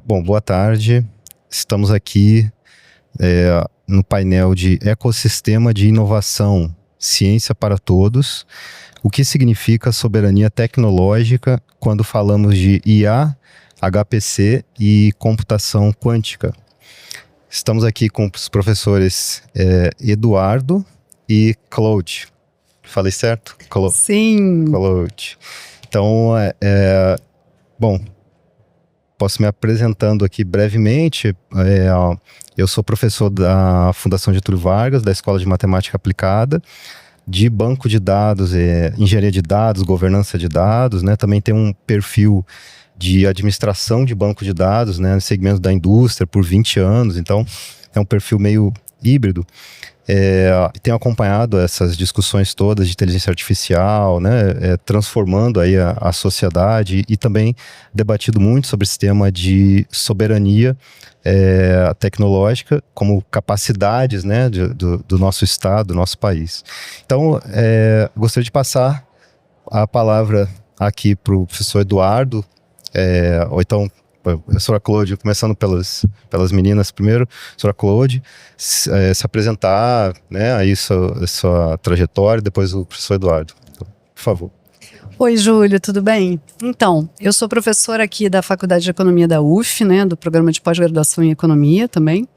Bom, boa tarde. Estamos aqui no painel de Ecossistema de Inovação, Ciência para Todos. O que significa soberania tecnológica quando falamos de IA, HPC e computação quântica? Estamos aqui com os professores Eduardo e Claude. Falei certo? Sim. Claude. Então, bom, posso me apresentando aqui brevemente. Eu sou professor da Fundação Getúlio Vargas, da Escola de Matemática Aplicada, de banco de dados, engenharia de dados, governança de dados, né? Também tem um perfil de administração de banco de dados, né, no segmento da indústria por 20 anos, então é um perfil meio híbrido. Tenho acompanhado essas discussões todas de inteligência artificial, né, transformando aí a sociedade, e também debatido muito sobre esse tema de soberania tecnológica como capacidades, né, do nosso estado, do nosso país. Então, gostaria de passar a palavra aqui para o professor Eduardo, ou então a professora Claude, começando pelas meninas primeiro, professora Claude, se apresentar, né, aí sua trajetória, depois o professor Eduardo. Então, por favor. Oi, Júlio, tudo bem? Então, eu sou professora aqui da Faculdade de Economia da UF, né, do programa de pós-graduação em Economia também,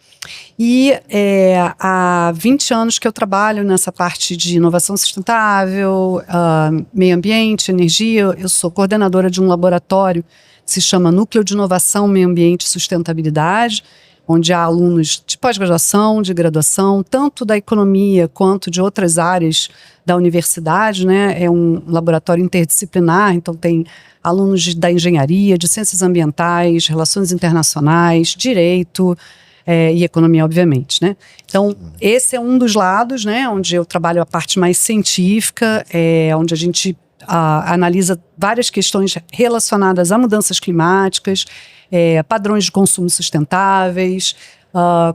e há 20 anos que eu trabalho nessa parte de inovação sustentável, meio ambiente, energia. Eu sou coordenadora de um laboratório que se chama Núcleo de Inovação, Meio Ambiente e Sustentabilidade, onde há alunos de pós-graduação, de graduação, tanto da economia quanto de outras áreas da universidade, né? É um laboratório interdisciplinar, então tem alunos da engenharia, de ciências ambientais, relações internacionais, direito e economia, obviamente, né? Então, esse é um dos lados, né, onde eu trabalho a parte mais científica, onde a gente analisa várias questões relacionadas a mudanças climáticas, padrões de consumo sustentáveis,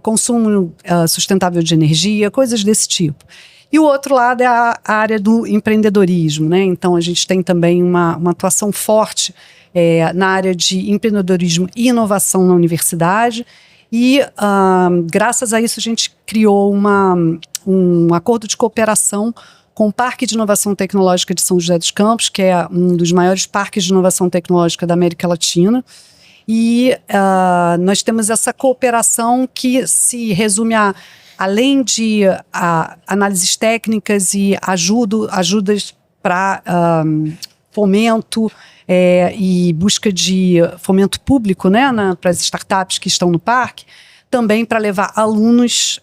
consumo sustentável de energia, coisas desse tipo. E o outro lado é a área do empreendedorismo, né? Então a gente tem também uma atuação forte na área de empreendedorismo e inovação na universidade, e graças a isso a gente criou um acordo de cooperação com o Parque de Inovação Tecnológica de São José dos Campos, que é um dos maiores parques de inovação tecnológica da América Latina. E nós temos essa cooperação que se resume além de análises técnicas e ajudas para fomento e busca de fomento público, né, para as startups que estão no parque, também para levar alunos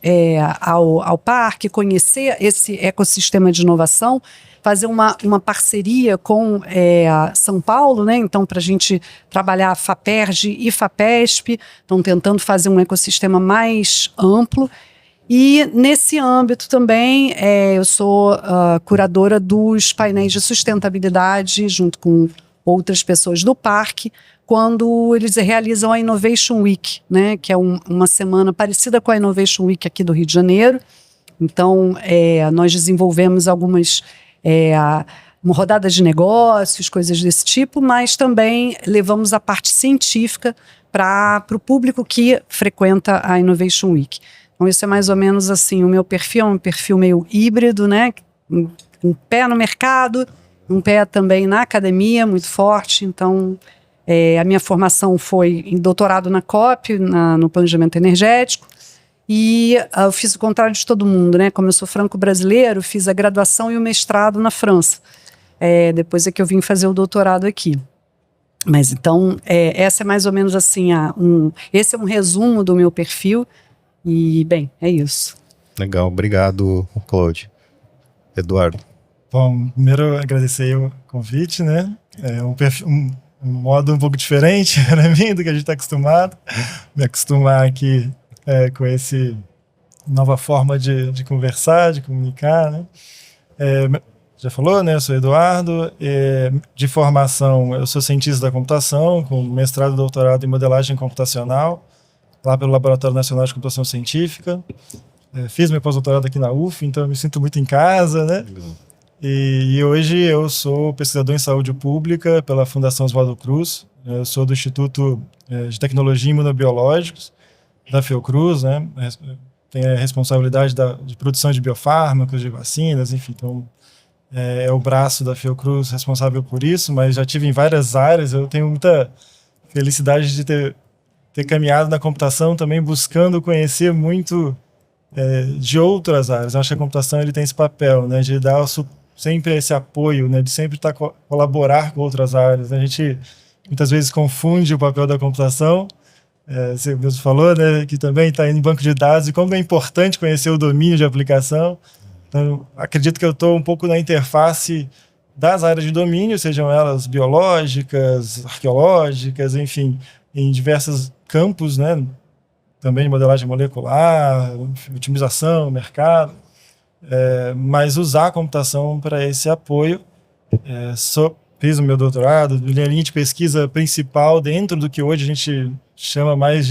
ao parque, conhecer esse ecossistema de inovação, fazer uma parceria com São Paulo, né? Então, para a gente trabalhar a FAPERJ e FAPESP, estão tentando fazer um ecossistema mais amplo. E nesse âmbito também eu sou curadora dos painéis de sustentabilidade, junto com outras pessoas do parque, quando eles realizam a Innovation Week, né, que é uma semana parecida com a Innovation Week aqui do Rio de Janeiro. Então, nós desenvolvemos algumas rodadas de negócios, coisas desse tipo, mas também levamos a parte científica para o público que frequenta a Innovation Week. Então, isso é mais ou menos assim, o meu perfil é um perfil meio híbrido, né, um pé no mercado, um pé também na academia, muito forte. Então, a minha formação foi em doutorado na COP, no planejamento energético, e eu fiz o contrário de todo mundo, né? Como eu sou franco-brasileiro, fiz a graduação e o mestrado na França. Depois é que eu vim fazer o doutorado aqui. Mas então, essa é mais ou menos assim, esse é um resumo do meu perfil, e bem, é isso. Legal, obrigado, Claude. Eduardo. Bom, primeiro agradecer o convite, né? Um modo um pouco diferente para mim do que a gente está acostumado. Me acostumar aqui com essa nova forma de conversar, de comunicar, né? Já falou, né? Eu sou Eduardo. De formação, eu sou cientista da computação, com mestrado e doutorado em modelagem computacional, lá pelo Laboratório Nacional de Computação Científica. Fiz meu pós-doutorado aqui na UF, então eu me sinto muito em casa, né? E hoje eu sou pesquisador em saúde pública pela Fundação Oswaldo Cruz. Eu sou do Instituto de Tecnologia em Imunobiológicos, da Fiocruz, né? Tem a responsabilidade de produção de biofármacos, de vacinas, enfim. Então, é o braço da Fiocruz responsável por isso, mas já tive em várias áreas. Eu tenho muita felicidade de ter caminhado na computação também, buscando conhecer muito de outras áreas. Eu acho que a computação ele tem esse papel, né, de dar sempre esse apoio, né, de sempre colaborar com outras áreas. A gente muitas vezes confunde o papel da computação. Você mesmo falou, né, que também está em banco de dados, e como é importante conhecer o domínio de aplicação. Então, acredito que eu estou um pouco na interface das áreas de domínio, sejam elas biológicas, arqueológicas, enfim, em diversos campos, né, também de modelagem molecular, otimização, mercado, mas usar a computação para esse apoio. Fiz o meu doutorado, minha linha de pesquisa principal dentro do que hoje a gente chama mais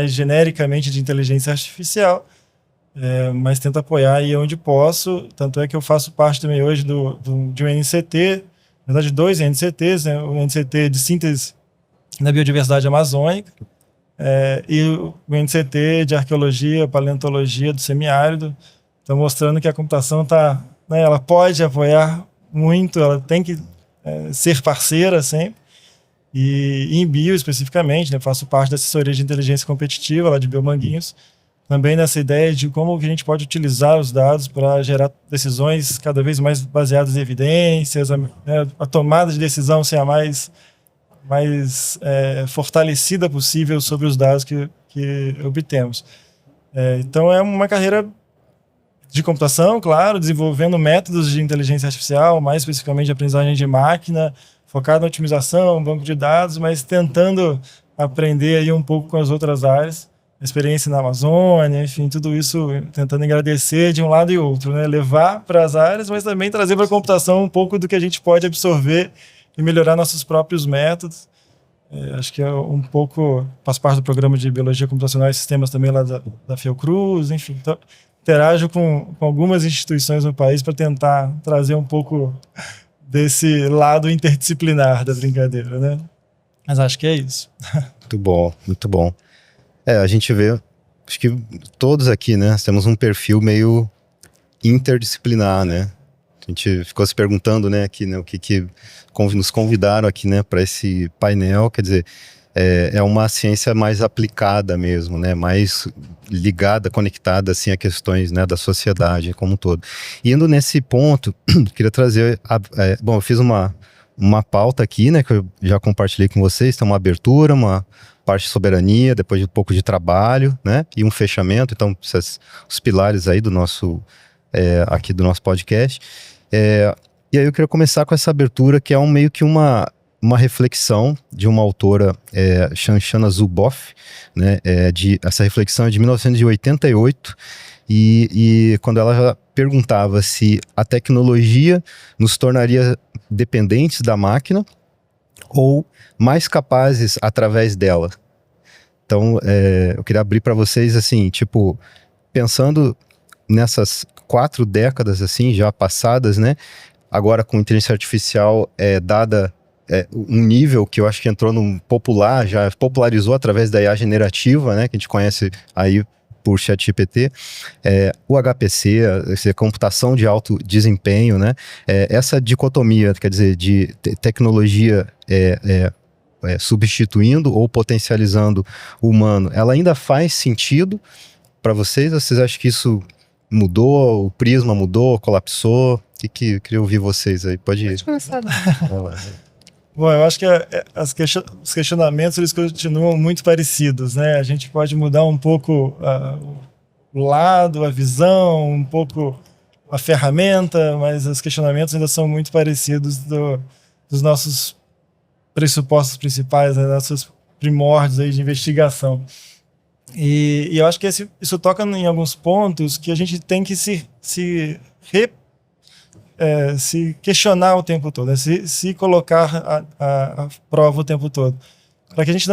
genericamente de inteligência artificial, mas tento apoiar aí onde posso. Tanto é que eu faço parte também hoje de um NCT, na verdade 2 NCTs, né? O NCT de síntese na biodiversidade amazônica, e o NCT de arqueologia, paleontologia do semiárido. Estão mostrando que a computação né, ela pode apoiar muito, ela tem que ser parceira sempre. E em bio especificamente, né, faço parte da assessoria de inteligência competitiva lá de Biomanguinhos, também nessa ideia de como que a gente pode utilizar os dados para gerar decisões cada vez mais baseadas em evidências, a tomada de decisão ser a mais fortalecida possível sobre os dados que obtemos. Então é uma carreira de computação, claro, desenvolvendo métodos de inteligência artificial, mais especificamente de aprendizagem de máquina, focado na otimização, banco de dados, mas tentando aprender aí um pouco com as outras áreas, experiência na Amazônia, enfim, tudo isso tentando agradecer de um lado e outro, né? Levar para as áreas, mas também trazer para a computação um pouco do que a gente pode absorver e melhorar nossos próprios métodos. Acho que é um pouco, faz parte do programa de Biologia Computacional e Sistemas também lá da Fiocruz, enfim, então, interajo com algumas instituições no país para tentar trazer um pouco desse lado interdisciplinar da brincadeira, né? Mas acho que é isso. Muito bom, muito bom. A gente vê, acho que todos aqui, né, temos um perfil meio interdisciplinar, né? A gente ficou se perguntando, né, aqui, né, o que nos convidaram aqui, né, para esse painel. Quer dizer, é uma ciência mais aplicada mesmo, né, mais ligada, conectada, assim, a questões, né, da sociedade como um todo. E indo nesse ponto, queria trazer, bom, eu fiz uma pauta aqui, né, que eu já compartilhei com vocês, tem uma abertura, uma parte de soberania, depois de um pouco de trabalho, né, e um fechamento. Então, os pilares aí do nosso, aqui do nosso podcast. E aí eu queria começar com essa abertura, que é meio que uma reflexão de uma autora, Shoshana Zuboff, né, essa reflexão é de 1988, e quando ela já perguntava se a tecnologia nos tornaria dependentes da máquina ou mais capazes através dela. Então, eu queria abrir para vocês, assim, tipo, pensando nessas 4 décadas, assim, já passadas, né, agora com inteligência artificial dada um nível que eu acho que entrou no popular, já popularizou através da IA generativa, né, que a gente conhece aí por ChatGPT, o HPC, a computação de alto desempenho, né, essa dicotomia, quer dizer, de tecnologia substituindo ou potencializando o humano, ela ainda faz sentido para vocês? Vocês acham que isso mudou, o prisma mudou, colapsou? Que queria ouvir vocês aí, pode ir. Pode começar. Bom, eu acho que os questionamentos eles continuam muito parecidos, né? A gente pode mudar um pouco o lado, a visão, um pouco a ferramenta, mas os questionamentos ainda são muito parecidos dos nossos pressupostos principais, né? Nossos primórdios aí de investigação. E eu acho que isso toca em alguns pontos que a gente tem que se questionar o tempo todo, né? se colocar à prova o tempo todo, para que a gente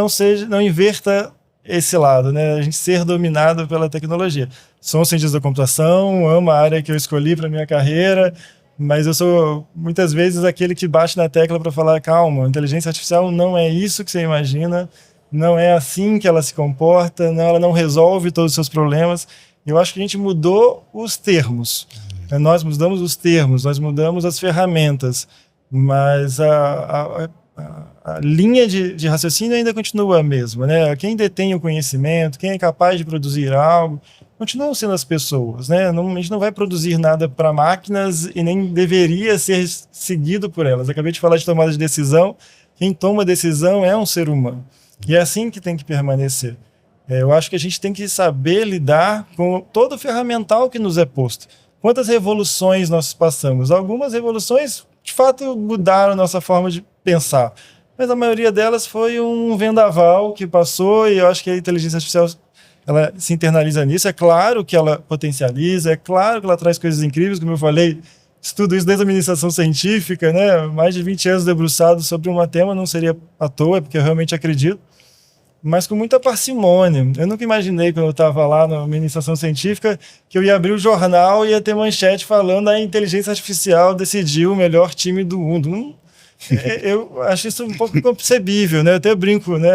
não inverta esse lado, né? A gente ser dominado pela tecnologia. Sou um cientista da computação, amo a área que eu escolhi para minha carreira, mas eu sou muitas vezes aquele que bate na tecla para falar, calma, a inteligência artificial não é isso que você imagina, não é assim que ela se comporta, não, ela não resolve todos os seus problemas. Eu acho que a gente mudou os termos. Nós mudamos os termos, nós mudamos as ferramentas, mas a linha de raciocínio ainda continua a mesma, né? Quem detém o conhecimento, quem é capaz de produzir algo, continuam sendo as pessoas, né? A gente não vai produzir nada para máquinas e nem deveria ser seguido por elas. Acabei de falar de tomada de decisão. Quem toma decisão é um ser humano. E é assim que tem que permanecer. Eu acho que a gente tem que saber lidar com todo o ferramental que nos é posto. Quantas revoluções nós passamos? Algumas revoluções, de fato, mudaram a nossa forma de pensar. Mas a maioria delas foi um vendaval que passou, e eu acho que a inteligência artificial ela se internaliza nisso. É claro que ela potencializa, é claro que ela traz coisas incríveis, como eu falei, estudo isso desde a administração científica, né? Mais de 20 anos debruçado sobre um tema, não seria à toa, porque eu realmente acredito, mas com muita parcimônia. Eu nunca imaginei, quando eu estava lá na administração científica, que eu ia abrir o jornal e ia ter manchete falando a inteligência artificial decidiu o melhor time do mundo. Eu acho isso um pouco inconcebível, né? Eu até brinco, né?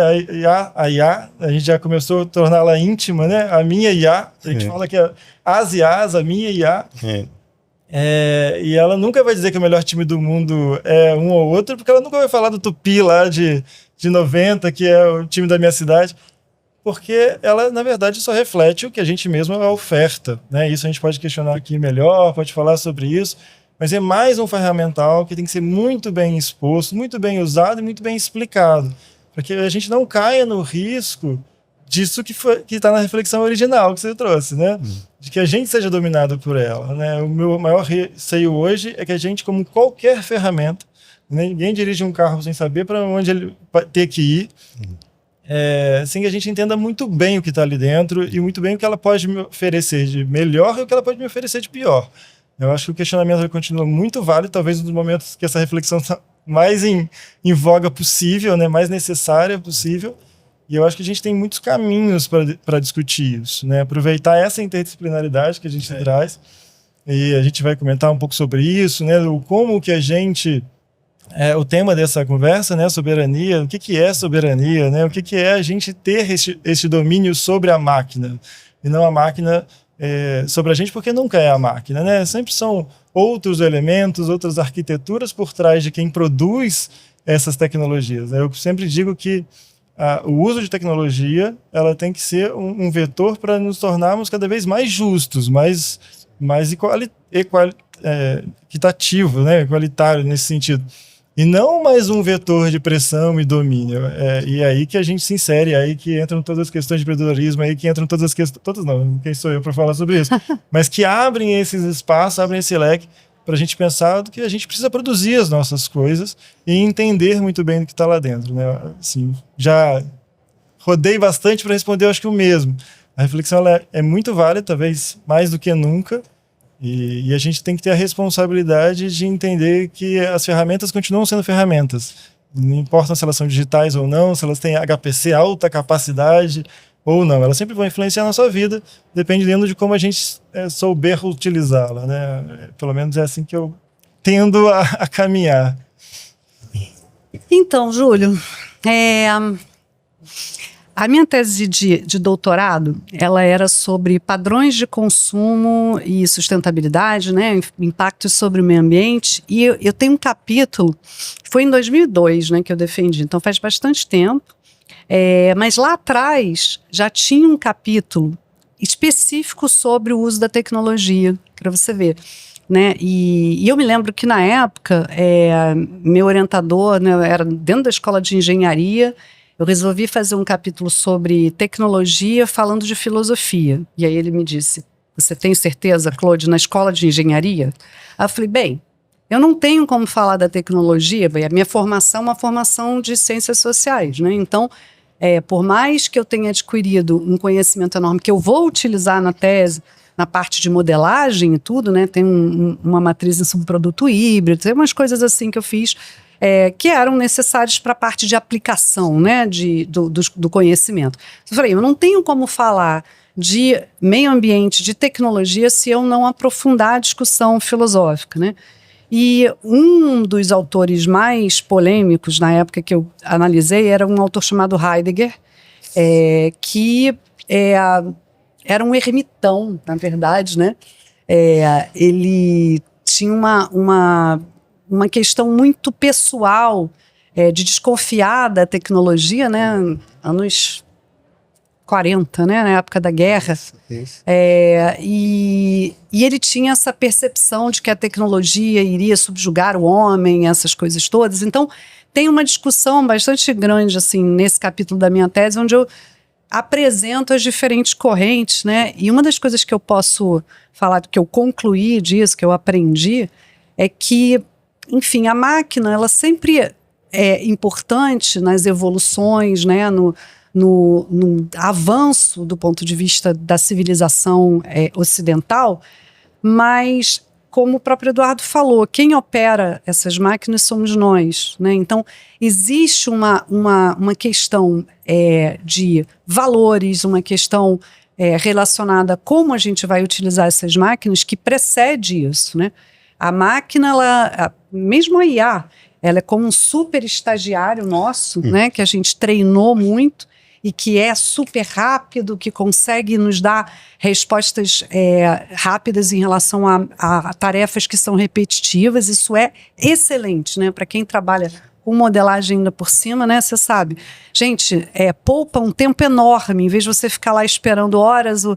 A IA, a gente já começou a torná-la íntima, né? A minha IA, a gente fala que as IAs, a minha IA. E ela nunca vai dizer que o melhor time do mundo é um ou outro, porque ela nunca vai falar do Tupi lá de 90, que é o time da minha cidade, porque ela, na verdade, só reflete o que a gente mesmo oferta, né? Isso a gente pode questionar aqui melhor, pode falar sobre isso, mas é mais um ferramental que tem que ser muito bem exposto, muito bem usado e muito bem explicado, para que a gente não caia no risco disso que está na reflexão original que você trouxe, né? De que a gente seja dominado por ela, né? O meu maior receio hoje é que a gente, como qualquer ferramenta, ninguém dirige um carro sem saber para onde ele ter que ir, sem que a gente entenda muito bem o que está ali dentro e muito bem o que ela pode me oferecer de melhor e o que ela pode me oferecer de pior. Eu acho que o questionamento continua muito válido, talvez nos momentos que essa reflexão está mais em voga possível, né? Mais necessária possível. E eu acho que a gente tem muitos caminhos para discutir isso, né? Aproveitar essa interdisciplinaridade que a gente traz, e a gente vai comentar um pouco sobre isso, né? Como que a gente... o tema dessa conversa, né? Soberania, o que é soberania, né? O que é a gente ter esse domínio sobre a máquina, e não a máquina sobre a gente, porque nunca é a máquina, né? Sempre são outros elementos, outras arquiteturas por trás de quem produz essas tecnologias, né? Eu sempre digo que o uso de tecnologia ela tem que ser um vetor para nos tornarmos cada vez mais justos, mais equitativo, né? Igualitário nesse sentido. E não mais um vetor de pressão e domínio. E é aí que a gente se insere, é aí que entram todas as questões de empreendedorismo, é aí que entram todas as questões... Todas não, quem sou eu para falar sobre isso? Mas que abrem esses espaços, abrem esse leque para a gente pensar do que a gente precisa produzir as nossas coisas e entender muito bem do que está lá dentro, né? Assim, já rodei bastante para responder, eu acho que o mesmo. A reflexão ela é muito válida, talvez mais do que nunca, e a gente tem que ter a responsabilidade de entender que as ferramentas continuam sendo ferramentas. Não importa se elas são digitais ou não, se elas têm HPC, alta capacidade ou não. Elas sempre vão influenciar a nossa vida, dependendo de como a gente souber utilizá-la, né? Pelo menos é assim que eu tendo a caminhar. Então, Júlio, a minha tese de doutorado, ela era sobre padrões de consumo e sustentabilidade, né, impactos sobre o meio ambiente, e eu tenho um capítulo, foi em 2002, né, que eu defendi, então faz bastante tempo, mas lá atrás já tinha um capítulo específico sobre o uso da tecnologia, para você ver, né, e eu me lembro que na época, meu orientador, né, era dentro da escola de engenharia. Eu resolvi fazer um capítulo sobre tecnologia falando de filosofia. E aí ele me disse, você tem certeza, Claude, na escola de engenharia? Aí eu falei, bem, eu não tenho como falar da tecnologia, bem, a minha formação é uma formação de ciências sociais, né? Então, por mais que eu tenha adquirido um conhecimento enorme que eu vou utilizar na tese, na parte de modelagem e tudo, né? Tem uma matriz em subproduto híbrido, tem umas coisas assim que eu fiz, que eram necessários para a parte de aplicação, né, do conhecimento. Eu falei, eu não tenho como falar de meio ambiente, de tecnologia, se eu não aprofundar a discussão filosófica, né? E um dos autores mais polêmicos na época que eu analisei era um autor chamado Heidegger, que era um ermitão, na verdade, né? Ele tinha uma questão muito pessoal de desconfiar da tecnologia, né? Anos 40, né? Na época da guerra. Isso. E ele tinha essa percepção de que a tecnologia iria subjugar o homem, essas coisas todas. Então, tem uma discussão bastante grande, assim, nesse capítulo da minha tese, onde eu apresento as diferentes correntes, né? E uma das coisas que eu posso falar, que eu concluí disso, que eu aprendi, é que, enfim, a máquina, ela sempre é importante nas evoluções, né? No avanço do ponto de vista da civilização ocidental, mas, como o próprio Eduardo falou, quem opera essas máquinas somos nós, né? Então, existe uma questão de valores, uma questão relacionada a como a gente vai utilizar essas máquinas que precede isso, né? A máquina, mesmo a IA, ela é como um super estagiário nosso, né? Que a gente treinou muito e que é super rápido, que consegue nos dar respostas rápidas em relação a tarefas que são repetitivas. Isso é excelente, né? Para quem trabalha com modelagem ainda por cima, né? Você sabe. Gente, poupa um tempo enorme. Em vez de você ficar lá esperando horas o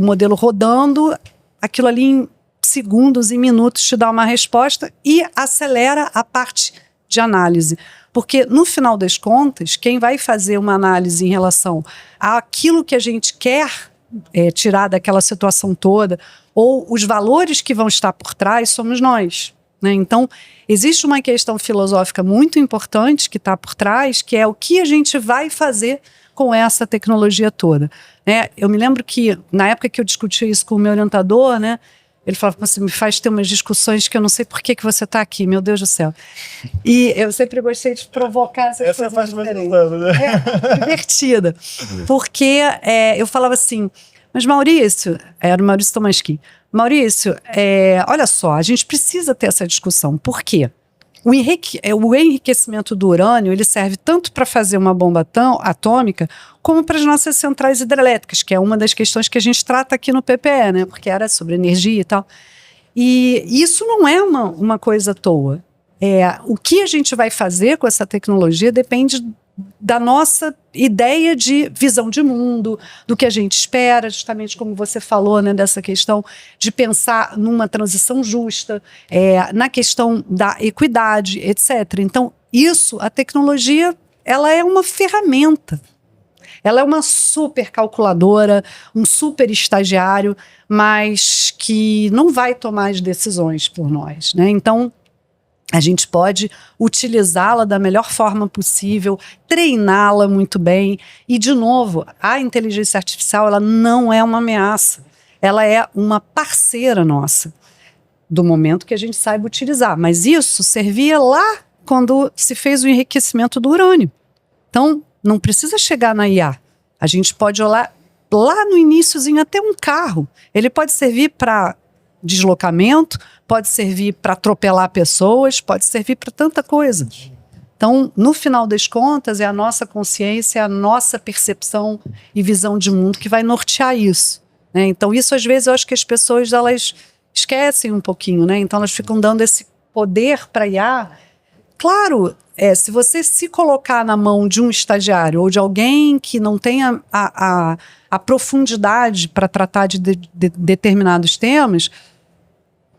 modelo rodando, aquilo ali em segundos e minutos te dá uma resposta e acelera a parte de análise. Porque, no final das contas, quem vai fazer uma análise em relação àquilo que a gente quer tirar daquela situação toda, ou os valores que vão estar por trás, somos nós, né? Então, existe uma questão filosófica muito importante que está por trás, que é o que a gente vai fazer com essa tecnologia toda, né? Eu me lembro que, na época que eu discutia isso com o meu orientador, né, ele falava, você me faz ter umas discussões que eu não sei por que você está aqui, meu Deus do céu. E eu sempre gostei de provocar essas coisas diferentes. Divertida. Porque eu falava assim, mas Maurício, era o Maurício Tomaschi, Maurício, olha só, a gente precisa ter essa discussão. Por quê? O enriquecimento do urânio, ele serve tanto para fazer uma bomba atômica, como para as nossas centrais hidrelétricas, que é uma das questões que a gente trata aqui no PPE, né? Porque era sobre energia e tal. E isso não é uma coisa à toa. O que a gente vai fazer com essa tecnologia depende da nossa ideia de visão de mundo, do que a gente espera, justamente como você falou, né, dessa questão de pensar numa transição justa, na questão da equidade, etc. Então, a tecnologia, ela é uma ferramenta. Ela é uma super calculadora, um super estagiário, mas que não vai tomar as decisões por nós, né? Então, a gente pode utilizá-la da melhor forma possível, treiná-la muito bem. E, de novo, a inteligência artificial, ela não é uma ameaça. Ela é uma parceira nossa, do momento que a gente saiba utilizar. Mas isso servia lá quando se fez o enriquecimento do urânio. Então, não precisa chegar na IA. A gente pode olhar lá no iniciozinho até um carro. Ele pode servir para deslocamento, pode servir para atropelar pessoas, pode servir para tanta coisa. Então, no final das contas, é a nossa consciência, a nossa percepção e visão de mundo que vai nortear isso, né? Então, isso às vezes eu acho que as pessoas elas esquecem um pouquinho, né? Então, elas ficam dando esse poder para a IA. Claro, se você se colocar na mão de um estagiário ou de alguém que não tenha a profundidade para tratar de determinados temas,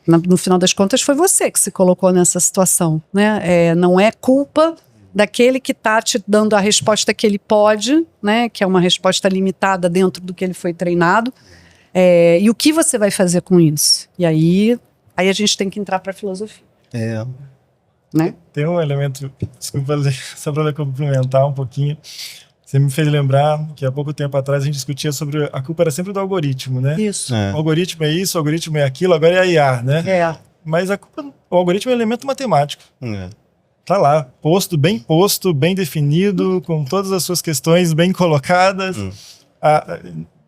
no final das contas foi você que se colocou nessa situação, né? Não é culpa daquele que está te dando a resposta que ele pode, né? Que é uma resposta limitada dentro do que ele foi treinado. E o que você vai fazer com isso? E aí a gente tem que entrar para a filosofia. Né? Tem um elemento, desculpa, só para complementar um pouquinho. Você me fez lembrar que há pouco tempo atrás a gente discutia sobre a culpa era sempre do algoritmo, né? Isso. O algoritmo é isso, o algoritmo é aquilo, agora é a IA, né? Mas o algoritmo é um elemento matemático. Tá lá, bem definido, com todas as suas questões bem colocadas.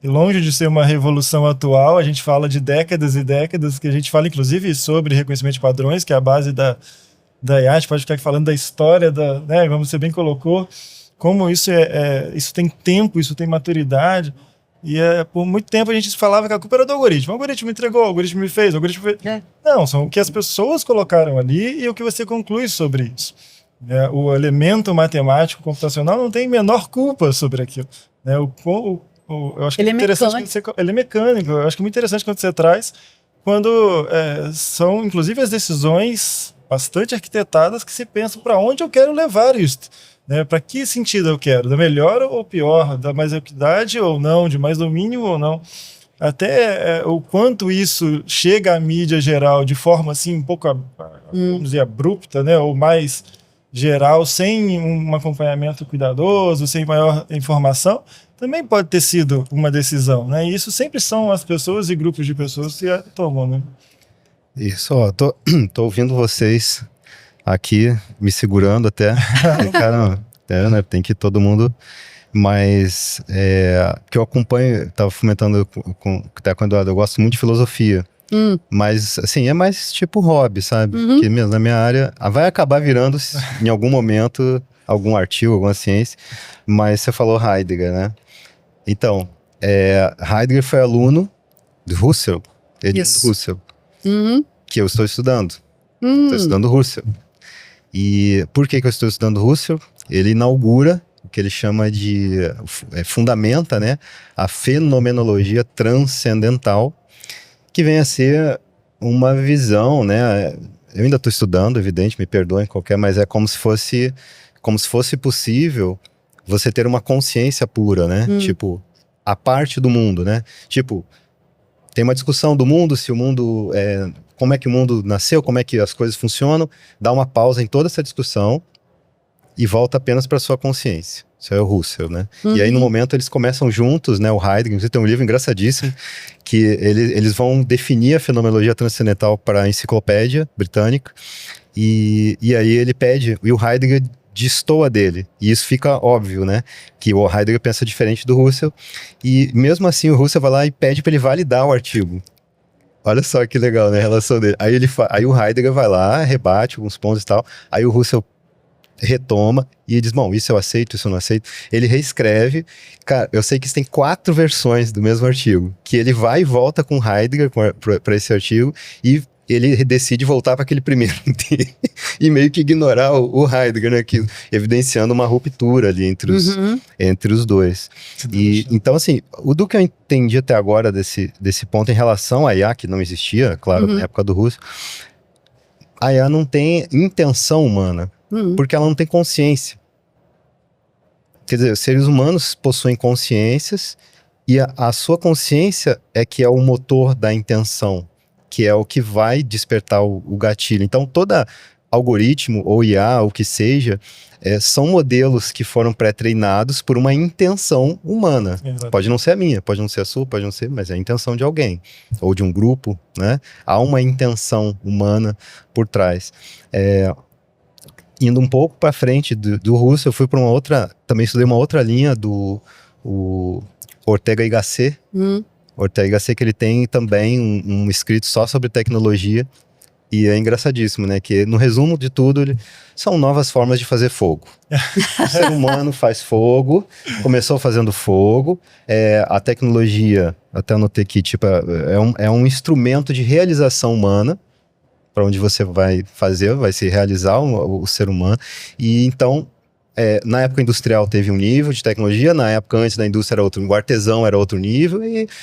E longe de ser uma revolução atual, a gente fala de décadas e décadas, que a gente fala inclusive sobre reconhecimento de padrões, que é a base da IA. A gente pode ficar aqui falando da história, né, como você bem colocou, como isso isso tem tempo, isso tem maturidade. E por muito tempo a gente falava que a culpa era do algoritmo. O algoritmo entregou, o algoritmo me fez, o algoritmo fez. Não, são o que as pessoas colocaram ali e o que você conclui sobre isso. O elemento matemático computacional não tem menor culpa sobre aquilo. Eu acho que ele é interessante mecânico. ele é mecânico. Eu acho que é muito interessante quando você traz, quando são inclusive as decisões bastante arquitetadas que se pensam para onde eu quero levar isso. Para que sentido eu quero? Da melhor ou pior? Da mais equidade ou não? De mais domínio ou não? Até o quanto isso chega à mídia geral de forma assim um pouco, vamos dizer, abrupta, né? Ou mais geral, sem um acompanhamento cuidadoso, sem maior informação, também pode ter sido uma decisão, né? E isso sempre são as pessoas e grupos de pessoas que tomam, né? Isso, ó, tô ouvindo vocês aqui, me segurando até. Cara, né, tem que todo mundo... Mas que eu acompanho, estava fomentando até com o Eduardo, eu gosto muito de filosofia. Mas, assim, é mais tipo hobby, sabe? Que mesmo na minha área vai acabar virando, em algum momento, algum artigo, alguma ciência. Mas você falou Heidegger, né? Então, Heidegger foi aluno de Husserl, Edmund Husserl, que eu estou estudando. Estou estudando Husserl. E por que eu estou estudando Husserl? Ele inaugura o que ele chama de... fundamenta, né, a fenomenologia transcendental, que vem a ser uma visão, né? Eu ainda estou estudando, evidente, me perdoem qualquer, mas é como se fosse possível você ter uma consciência pura, né? Tipo, a parte do mundo, né? Tipo, tem uma discussão do mundo, se o mundo... como é que o mundo nasceu, como é que as coisas funcionam, dá uma pausa em toda essa discussão e volta apenas para sua consciência. Isso é o Husserl, né? E aí, no momento, eles começam juntos, né? O Heidegger, você tem um livro engraçadíssimo, que eles vão definir a fenomenologia transcendental para a enciclopédia britânica, e aí ele pede, e o Heidegger destoa dele, e isso fica óbvio, né? Que o Heidegger pensa diferente do Husserl, e mesmo assim o Husserl vai lá e pede para ele validar o artigo. Olha só que legal, né? A relação dele. Aí o Heidegger vai lá, rebate alguns pontos e tal, aí o Husserl retoma e ele diz, bom, isso eu aceito, isso eu não aceito. Ele reescreve. Cara, eu sei que tem 4 versões do mesmo artigo, que ele vai e volta com Heidegger para esse artigo e ele decide voltar para aquele primeiro dele e meio que ignorar o Heidegger, né, que, evidenciando uma ruptura ali entre os dois. E, então, assim, o do que eu entendi até agora desse ponto em relação à IA, que não existia, claro, na época do Husserl, a IA não tem intenção humana. Porque ela não tem consciência. Quer dizer, os seres humanos possuem consciências e a sua consciência é que é o motor da intenção, que é o que vai despertar o gatilho. Então, todo algoritmo ou IA, o que seja, são modelos que foram pré-treinados por uma intenção humana. Exato. Pode não ser a minha, pode não ser a sua, pode não ser, mas é a intenção de alguém, ou de um grupo, né? Há uma intenção humana por trás. Indo um pouco para frente do Husserl, eu fui para uma outra, também estudei uma outra linha do Ortega y Gasset. Ortega y Gasset, que ele tem também um escrito só sobre tecnologia, e é engraçadíssimo, né, que no resumo de tudo, são novas formas de fazer fogo. O ser humano faz fogo, começou fazendo fogo, a tecnologia, até anotei aqui, tipo, é um instrumento de realização humana, para onde você vai se realizar o ser humano. E então, na época industrial teve um nível de tecnologia, na época antes da indústria era outro, o artesão era outro nível,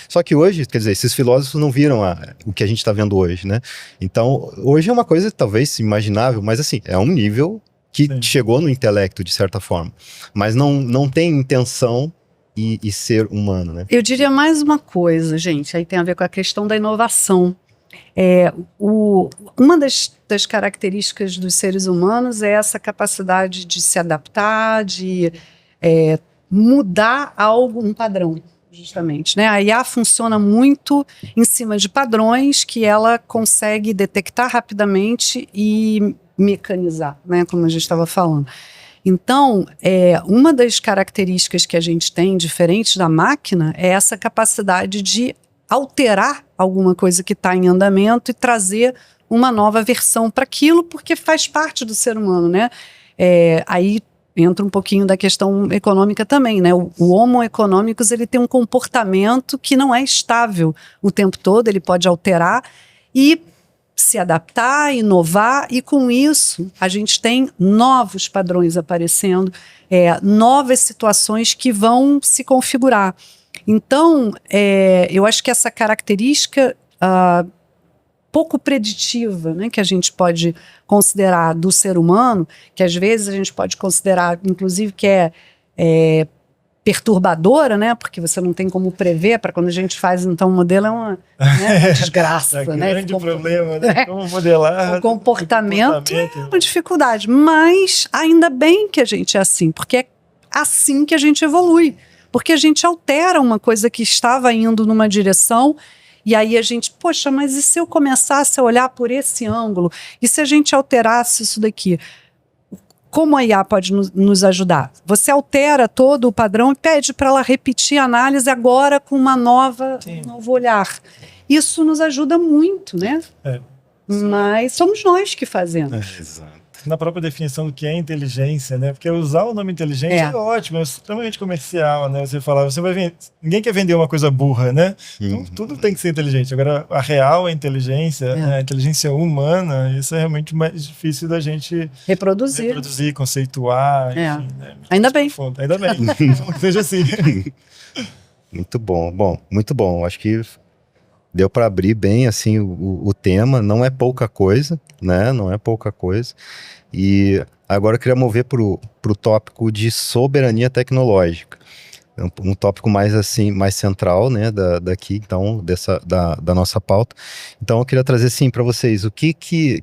só que hoje, quer dizer, esses filósofos não viram o que a gente está vendo hoje, né? Então, hoje é uma coisa talvez imaginável, mas assim, é um nível que chegou no intelecto, de certa forma, mas não tem intenção e ser humano, né? Eu diria mais uma coisa, gente, aí tem a ver com a questão da inovação. Uma das características dos seres humanos é essa capacidade de se adaptar, de mudar um padrão, justamente, né? A IA funciona muito em cima de padrões que ela consegue detectar rapidamente e mecanizar, né? Como a gente estava falando. Então, uma das características que a gente tem, diferente da máquina, é essa capacidade de alterar alguma coisa que está em andamento e trazer uma nova versão para aquilo, porque faz parte do ser humano, né? Aí entra um pouquinho da questão econômica também, né? O Homo economicus, ele tem um comportamento que não é estável o tempo todo, ele pode alterar e se adaptar, inovar, e com isso a gente tem novos padrões aparecendo, novas situações que vão se configurar. Então, eu acho que essa característica pouco preditiva, né, que a gente pode considerar do ser humano, que às vezes a gente pode considerar, inclusive, que é perturbadora, né, porque você não tem como prever, para quando a gente faz, então, o modelo é uma desgraça. Né? Grande problema, né? Como modelar. O comportamento é uma dificuldade, mas ainda bem que a gente é assim, porque é assim que a gente evolui, porque a gente altera uma coisa que estava indo numa direção. E aí a gente, poxa, mas e se eu começasse a olhar por esse ângulo? E se a gente alterasse isso daqui? Como a IA pode nos ajudar? Você altera todo o padrão e pede para ela repetir a análise agora com um novo olhar. Isso nos ajuda muito, né? Mas somos nós que fazemos. Exato. Na própria definição do que é inteligência, né? Porque usar o nome inteligente é ótimo, é extremamente comercial, né? Você fala, ninguém quer vender uma coisa burra, né? Então, tudo tem que ser inteligente. Agora, a real inteligência, a inteligência humana, isso é realmente mais difícil da gente reproduzir, conceituar, enfim, né? Ainda bem. Ainda bem. Que seja assim. Muito bom. Bom, muito bom. Acho que deu para abrir bem assim o tema. Não é pouca coisa, né? Não é pouca coisa. E agora eu queria mover para o tópico de soberania tecnológica. Um tópico mais assim, mais central, né, daqui, então, da nossa pauta. Então eu queria trazer assim para vocês o que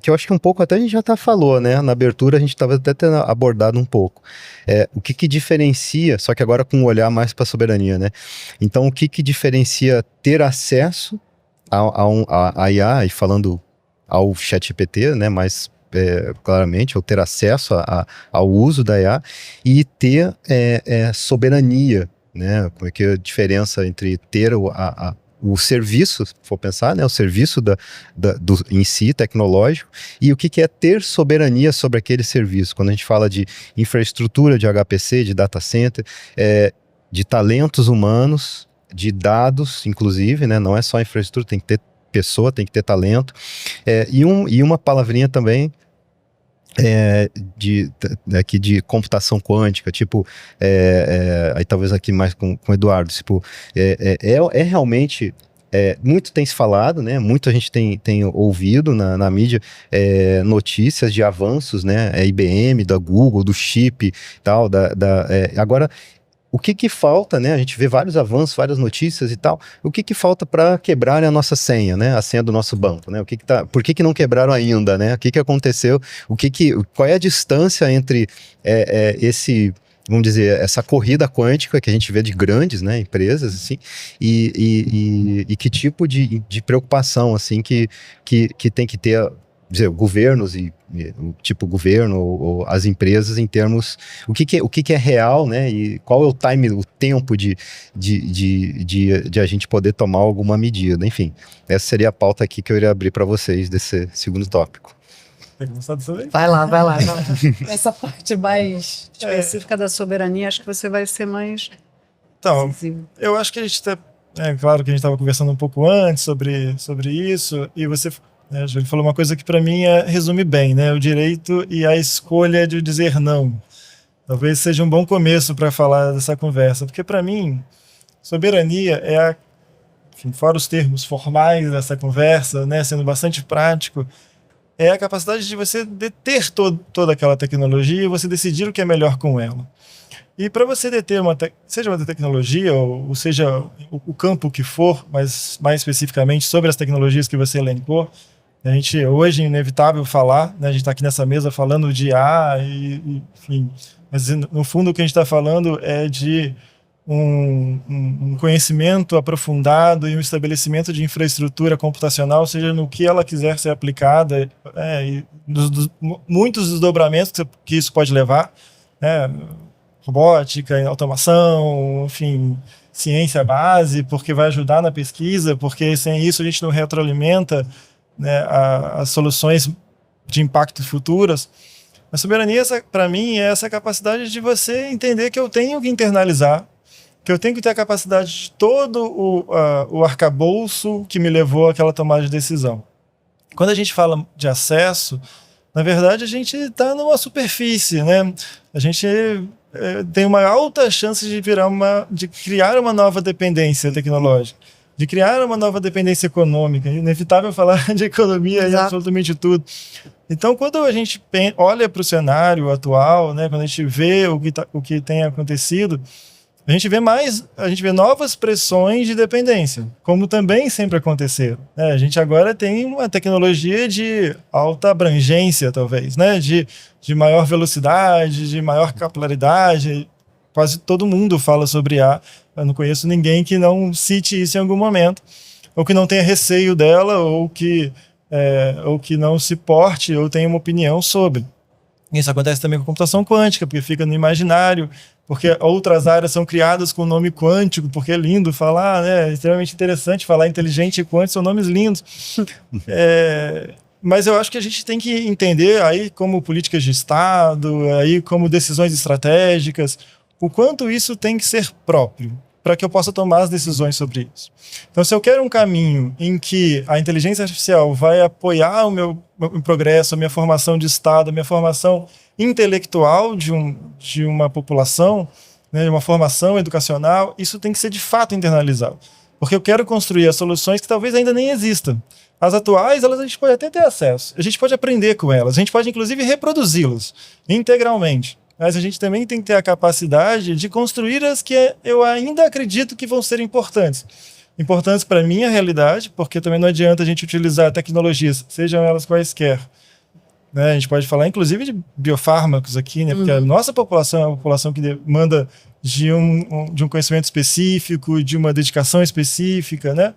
eu acho que um pouco até a gente já falou, né, na abertura a gente estava até tendo abordado um pouco. O que diferencia, só que agora com um olhar mais para a soberania, né? Então o que diferencia ter acesso a IA, e falando ao ChatGPT, né, mais claramente, ou ter acesso ao uso da IA e ter soberania, né? Como é que é a diferença entre ter o serviço, se for pensar, né, o serviço em si, tecnológico, e o que é ter soberania sobre aquele serviço. Quando a gente fala de infraestrutura, de HPC, de data center, de talentos humanos, de dados, inclusive, né? Não é só infraestrutura, tem que ter pessoa, tem que ter talento. E uma palavrinha também aqui de computação quântica, tipo, aí talvez aqui mais com o Eduardo, tipo, realmente... muito tem se falado, né? Muito a gente tem ouvido na mídia notícias de avanços, né? IBM, da Google, do chip e tal. Agora, o que falta, né? A gente vê vários avanços, várias notícias e tal. O que falta para quebrarem a nossa senha, né? A senha do nosso banco, né? Por que não quebraram ainda, né? O que aconteceu? Qual é a distância entre vamos dizer, essa corrida quântica que a gente vê de grandes, né, empresas, assim, e que tipo de preocupação, assim, que tem que ter, dizer, governos o tipo governo ou as empresas em termos, o que é real, né, e qual é o tempo de a gente poder tomar alguma medida. Enfim, essa seria a pauta aqui que eu iria abrir para vocês desse segundo tópico. Vai lá. Essa parte mais específica da soberania, acho que você vai ser mais... Então, eu acho que a gente está... claro que a gente estava conversando um pouco antes sobre isso, e você já falou uma coisa que para mim resume bem, né? O direito e a escolha de dizer não. Talvez seja um bom começo para falar dessa conversa, porque para mim, soberania enfim, fora os termos formais dessa conversa, né, sendo bastante prático, é a capacidade de você deter toda aquela tecnologia e você decidir o que é melhor com ela. E para você deter seja uma tecnologia, ou seja o campo que for, mas mais especificamente sobre as tecnologias que você elencou, a gente hoje é inevitável falar, né, a gente está aqui nessa mesa falando de IA, enfim, mas no fundo o que a gente está falando é de um conhecimento aprofundado e um estabelecimento de infraestrutura computacional, seja no que ela quiser ser aplicada, e muitos desdobramentos que isso pode levar. né, robótica, automação, enfim, ciência base, porque vai ajudar na pesquisa, porque sem isso a gente não retroalimenta, né, as soluções de impacto futuras. A soberania, para mim, é essa capacidade de você entender que eu tenho que internalizar, que eu tenho que ter a capacidade de todo o arcabouço que me levou àquela tomada de decisão. Quando a gente fala de acesso, na verdade a gente está numa superfície, né? A gente tem uma alta chance de criar uma nova dependência tecnológica, de criar uma nova dependência econômica. É inevitável falar de economia em absolutamente tudo. Então, quando a gente olha para o cenário atual, né, quando a gente vê o que tem acontecido, a gente vê novas pressões de dependência, como também sempre aconteceram, né? A gente agora tem uma tecnologia de alta abrangência, talvez, né? De maior velocidade, de maior capilaridade. Quase todo mundo fala sobre IA. Eu não conheço ninguém que não cite isso em algum momento, ou que não tenha receio dela, ou que não se porte, ou tenha uma opinião sobre. Isso acontece também com computação quântica, porque fica no imaginário, porque outras áreas são criadas com nome quântico, porque é lindo falar, né? É extremamente interessante falar inteligente e quântico, são nomes lindos. Mas eu acho que a gente tem que entender aí como políticas de Estado, aí como decisões estratégicas, o quanto isso tem que ser próprio, para que eu possa tomar as decisões sobre isso. Então, se eu quero um caminho em que a inteligência artificial vai apoiar o meu progresso, a minha formação de Estado, a minha formação intelectual de uma população, né, de uma formação educacional, isso tem que ser de fato internalizado. Porque eu quero construir as soluções que talvez ainda nem existam. As atuais, a gente pode até ter acesso, a gente pode aprender com elas, a gente pode inclusive reproduzi-las integralmente. Mas a gente também tem que ter a capacidade de construir as que eu ainda acredito que vão ser importantes. Importantes para a minha realidade, porque também não adianta a gente utilizar tecnologias, sejam elas quaisquer. Né? A gente pode falar, inclusive, de biofármacos aqui, né? Porque a nossa população é uma população que demanda de um conhecimento específico, de uma dedicação específica, né?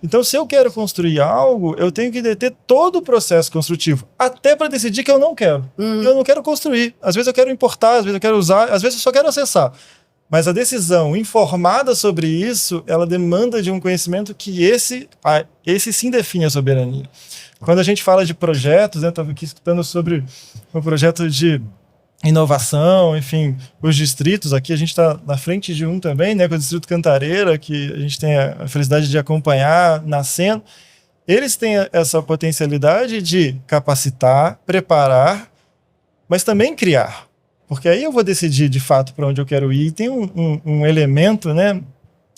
Então, se eu quero construir algo, eu tenho que deter todo o processo construtivo, até para decidir que eu não quero. Eu não quero construir. Às vezes eu quero importar, às vezes eu quero usar, às vezes eu só quero acessar. Mas a decisão informada sobre isso, ela demanda de um conhecimento que esse sim define a soberania. Quando a gente fala de projetos, né, estava aqui escutando sobre um projeto de inovação, enfim, os distritos, aqui a gente está na frente de um também, né, com o Distrito Cantareira, que a gente tem a felicidade de acompanhar nascendo. Eles têm essa potencialidade de capacitar, preparar, mas também criar, porque aí eu vou decidir de fato para onde eu quero ir. E tem um elemento, né,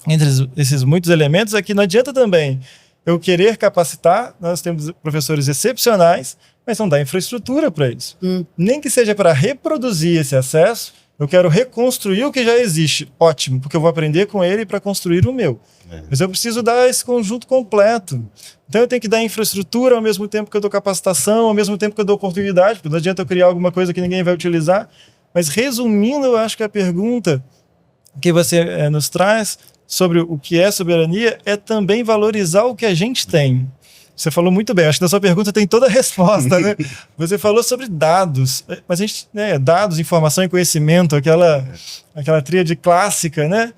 entre esses muitos elementos, é que não adianta também eu querer capacitar. Nós temos professores excepcionais, mas não dá infraestrutura para isso. Nem que seja para reproduzir esse acesso, eu quero reconstruir o que já existe. Ótimo, porque eu vou aprender com ele para construir o meu. Mas eu preciso dar esse conjunto completo. Então eu tenho que dar infraestrutura ao mesmo tempo que eu dou capacitação, ao mesmo tempo que eu dou oportunidade, porque não adianta eu criar alguma coisa que ninguém vai utilizar. Mas resumindo, eu acho que a pergunta que você nos traz sobre o que é soberania é também valorizar o que a gente tem. Você falou muito bem, acho que na sua pergunta tem toda a resposta, né? Você falou sobre dados, mas a gente, né, dados, informação e conhecimento, aquela tríade clássica, né?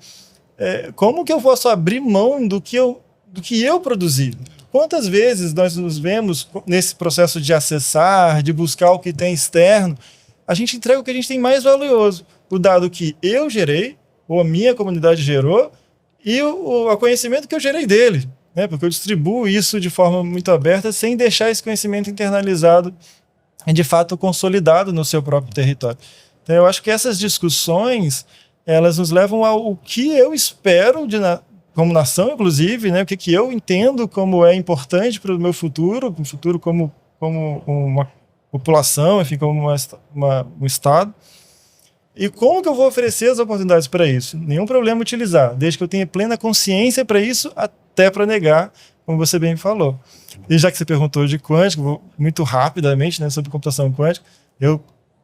Como que eu posso abrir mão do que eu produzi? Quantas vezes nós nos vemos nesse processo de acessar, de buscar o que tem externo, a gente entrega o que a gente tem mais valioso, o dado que eu gerei, ou a minha comunidade gerou, e o conhecimento que eu gerei dele. Né, porque eu distribuo isso de forma muito aberta, sem deixar esse conhecimento internalizado e, de fato, consolidado no seu próprio território. Então, eu acho que essas discussões, elas nos levam ao que eu espero, como nação, inclusive, né, o que eu entendo como é importante para o meu futuro, como uma população, enfim, como um Estado. E como que eu vou oferecer as oportunidades para isso? Nenhum problema utilizar, desde que eu tenha plena consciência para isso, até para negar, como você bem falou. E já que você perguntou de quântico, vou muito rapidamente, né, sobre computação quântica, eu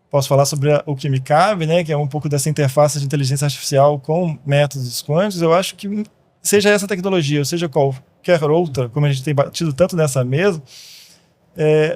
posso falar sobre o que me cabe, né, que é um pouco dessa interface de inteligência artificial com métodos quânticos. Eu acho que seja essa tecnologia, ou seja qualquer outra, como a gente tem batido tanto nessa mesa,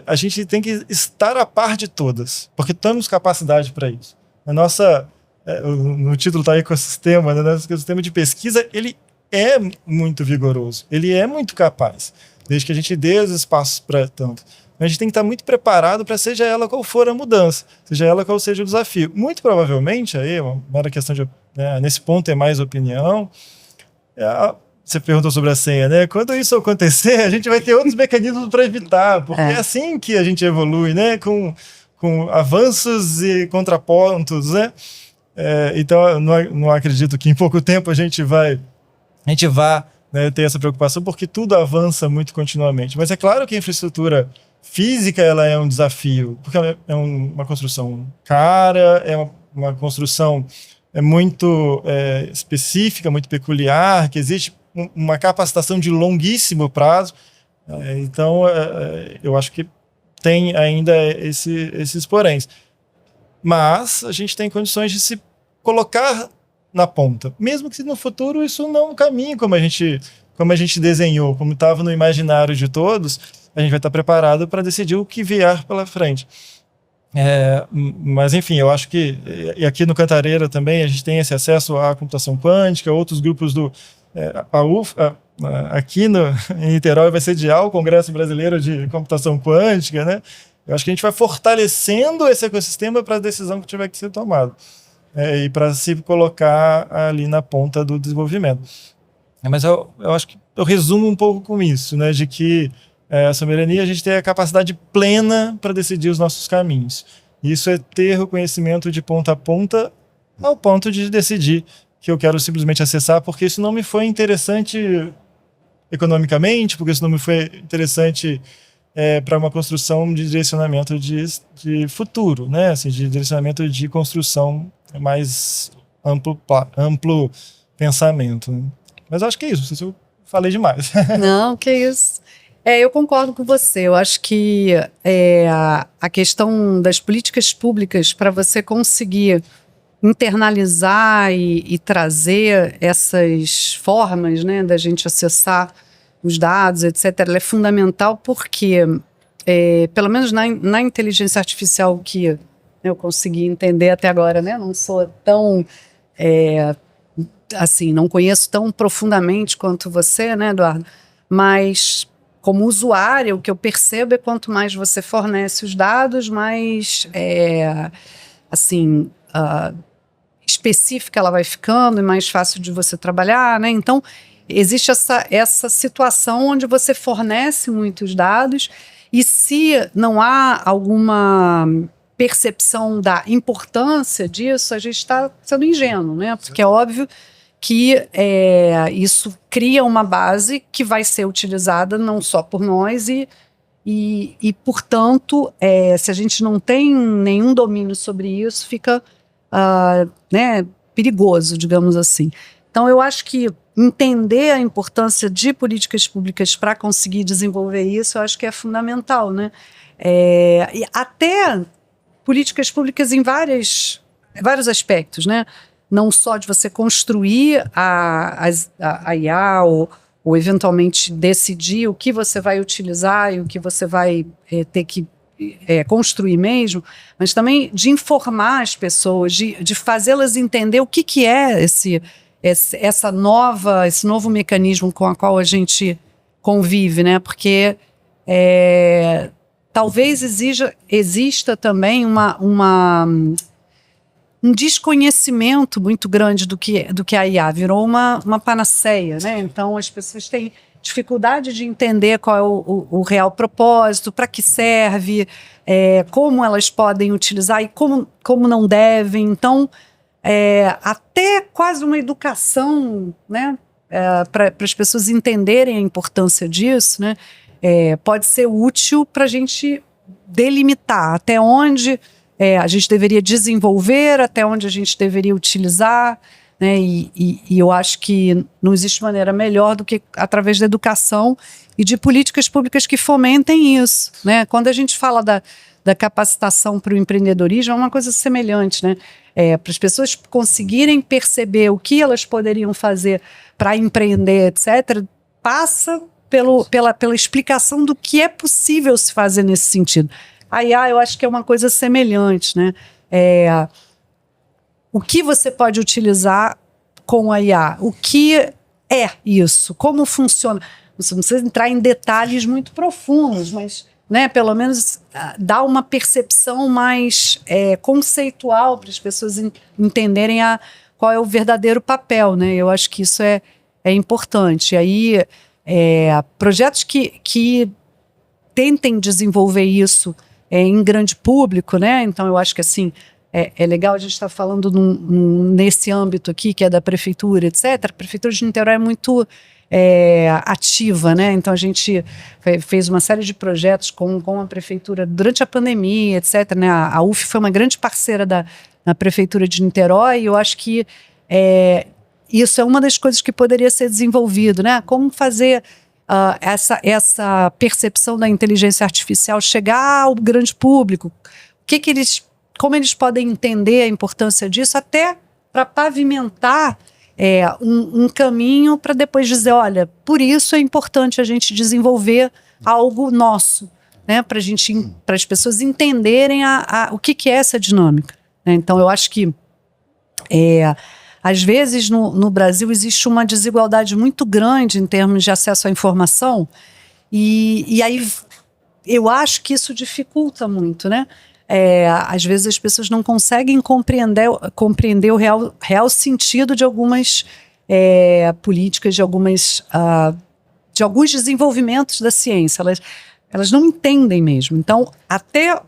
a gente tem que estar a par de todas, porque temos capacidade para isso. no título está ecossistema, né? Nosso ecossistema de pesquisa, ele é muito vigoroso, ele é muito capaz, desde que a gente dê os espaços para tanto. A gente tem que estar muito preparado para seja ela qual for a mudança, seja ela qual seja o desafio. Muito provavelmente, aí, uma mera questão de, né, nesse ponto é mais opinião, você perguntou sobre a senha, né? Quando isso acontecer, a gente vai ter outros mecanismos para evitar, porque é assim que a gente evolui, né? Com avanços e contrapontos, né? Então, eu não acredito que em pouco tempo a gente vá, né, ter essa preocupação, porque tudo avança muito continuamente. Mas é claro que a infraestrutura física ela é um desafio, porque ela é uma construção cara, é uma construção muito específica, muito peculiar, que existe uma capacitação de longuíssimo prazo. Então, eu acho que tem ainda esses poréns. Mas a gente tem condições de se colocar na ponta. Mesmo que no futuro isso não caminhe como a gente desenhou, como estava no imaginário de todos, a gente vai estar preparado para decidir o que vier pela frente. Mas, enfim, eu acho que e aqui no Cantareira também a gente tem esse acesso à computação quântica, outros grupos aqui em Niterói vai sediar o Congresso Brasileiro de Computação Quântica, né? Eu acho que a gente vai fortalecendo esse ecossistema para a decisão que tiver que ser tomada. E para se colocar ali na ponta do desenvolvimento. Mas eu acho que eu resumo um pouco com isso, né? De que a soberania, a gente tem a capacidade plena para decidir os nossos caminhos. Isso é ter o conhecimento de ponta a ponta ao ponto de decidir que eu quero simplesmente acessar, porque isso não me foi interessante economicamente, porque isso não me foi interessante para uma construção de direcionamento de futuro, né? Assim, de direcionamento de construção mais amplo pensamento. Né? Mas acho que é isso, não sei se eu falei demais. Não, que isso. Eu concordo com você. Eu acho que a questão das políticas públicas para você conseguir internalizar e trazer essas formas, né, da gente acessar os dados, etc., ela é fundamental porque, pelo menos na inteligência artificial que eu consegui entender até agora, né, não sou tão, assim, não conheço tão profundamente quanto você, né, Eduardo, mas como usuário, o que eu percebo é quanto mais você fornece os dados, mais, assim, específica ela vai ficando e mais fácil de você trabalhar, né? Então, existe essa situação onde você fornece muitos dados e se não há alguma percepção da importância disso, a gente está sendo ingênuo, né? Porque é óbvio que isso cria uma base que vai ser utilizada não só por nós e portanto, se a gente não tem nenhum domínio sobre isso, fica né, perigoso, digamos assim. Então, eu acho que entender a importância de políticas públicas para conseguir desenvolver isso, eu acho que é fundamental, né? E até políticas públicas em vários aspectos, né? Não só de você construir a IA ou eventualmente decidir o que você vai utilizar e o que você vai ter que construir mesmo, mas também de informar as pessoas, de fazê-las entender o que é esse novo mecanismo com o qual a gente convive, né? Porque talvez exista também um desconhecimento muito grande do que a IA virou uma panaceia, né? Então as pessoas têm dificuldade de entender qual é o real propósito, para que serve, como elas podem utilizar e como não devem. Então, até quase uma educação, né, para as pessoas entenderem a importância disso, né, pode ser útil para a gente delimitar até onde a gente deveria desenvolver, até onde a gente deveria utilizar, né, e eu acho que não existe maneira melhor do que através da educação e de políticas públicas que fomentem isso, né? Quando a gente fala da capacitação para o empreendedorismo, é uma coisa semelhante, né? Para as pessoas conseguirem perceber o que elas poderiam fazer para empreender, etc., passa pela explicação do que é possível se fazer nesse sentido. A IA, eu acho que é uma coisa semelhante, né? o que você pode utilizar com a IA, o que é isso, como funciona. Você não precisa entrar em detalhes muito profundos, mas, né, pelo menos dá uma percepção mais conceitual para as pessoas entenderem qual é o verdadeiro papel, né? Eu acho que isso é importante. E aí, projetos que tentem desenvolver isso em grande público, né? Então, eu acho que assim é legal a gente estar falando nesse âmbito aqui, que é da prefeitura, etc. A prefeitura de Niterói é muito ativa, né? Então, a gente fez uma série de projetos com a prefeitura durante a pandemia, etc. Né? A UF foi uma grande parceira da prefeitura de Niterói, e eu acho que isso é uma das coisas que poderia ser desenvolvido, né? Como fazer essa percepção da inteligência artificial chegar ao grande público, como eles podem entender a importância disso, até para pavimentar um caminho para depois dizer, olha, por isso é importante a gente desenvolver algo nosso, né? Para as pessoas entenderem o que é essa dinâmica, né? Então, eu acho que às vezes no Brasil existe uma desigualdade muito grande em termos de acesso à informação, e aí eu acho que isso dificulta muito, né? Às vezes as pessoas não conseguem compreender o real sentido de algumas políticas, de alguns desenvolvimentos da ciência. Elas não entendem mesmo. Então, até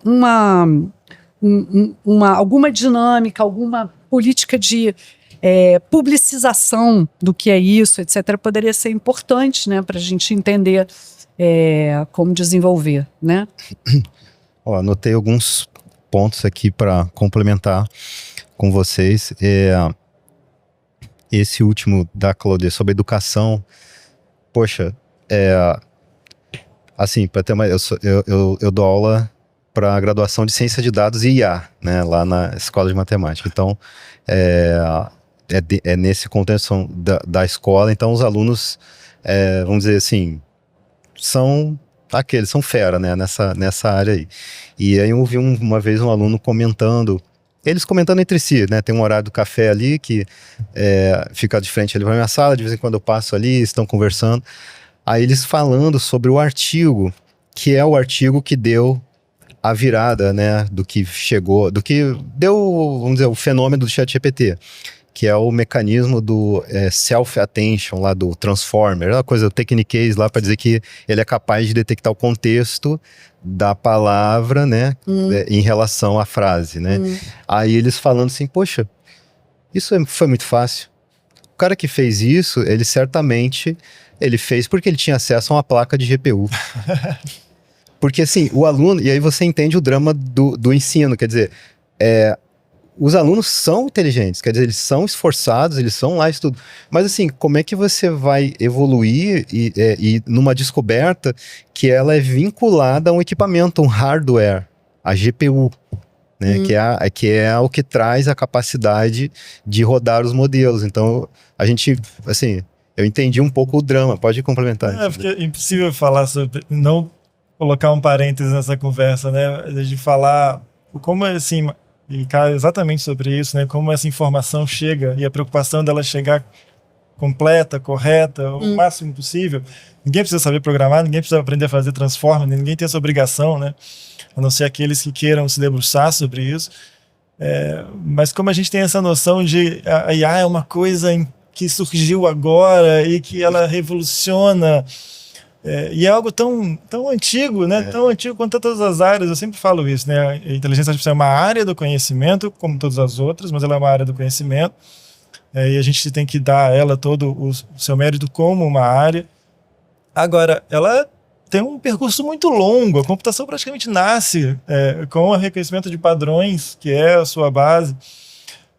alguma dinâmica, alguma política de publicização do que é isso, etc., poderia ser importante, né, para a gente entender como desenvolver, né? Anotei alguns pontos aqui para complementar com vocês. Esse último da Claudia sobre educação, poxa, assim, para ter uma, eu dou aula para graduação de ciência de dados e IA, né, lá na escola de matemática. Então, nesse contexto da escola. Então, os alunos, vamos dizer assim, são fera, né, nessa área aí. E aí eu ouvi uma vez um aluno eles comentando entre si, né, tem um horário do café ali que fica de frente ali para minha sala, de vez em quando eu passo ali, estão conversando, aí eles falando sobre o artigo, que é o artigo que deu a virada, né, do que deu, vamos dizer, o fenômeno do ChatGPT, que é o mecanismo do self-attention lá do Transformer, uma coisa tecniquez lá para dizer que ele é capaz de detectar o contexto da palavra, né, em relação à frase, né. Aí eles falando assim, poxa, isso foi muito fácil. O cara que fez isso, ele certamente fez porque ele tinha acesso a uma placa de GPU. Porque assim, o aluno, e aí você entende o drama do ensino, quer dizer, os alunos são inteligentes, quer dizer, eles são esforçados, eles são lá estudando. Mas assim, como é que você vai evoluir e numa descoberta que ela é vinculada a um equipamento, um hardware, a GPU, né? Que é o que traz a capacidade de rodar os modelos. Então, a gente, assim, eu entendi um pouco o drama. Pode complementar. Porque é impossível falar sobre, não colocar um parênteses nessa conversa, né? De falar como assim, e cai exatamente sobre isso, né? Como essa informação chega e a preocupação dela chegar completa, correta, o máximo possível. Ninguém precisa saber programar, ninguém precisa aprender a fazer Transformer, ninguém tem essa obrigação, né? A não ser aqueles que queiram se debruçar sobre isso. Mas como a gente tem essa noção de a IA é uma coisa que surgiu agora e que ela revoluciona, e é algo tão antigo, né? Tão antigo quanto todas as áreas. Eu sempre falo isso, né? A inteligência artificial é uma área do conhecimento, como todas as outras, mas ela é uma área do conhecimento. E a gente tem que dar a ela todo o seu mérito como uma área. Agora, ela tem um percurso muito longo. A computação praticamente nasce com o reconhecimento de padrões, que é a sua base.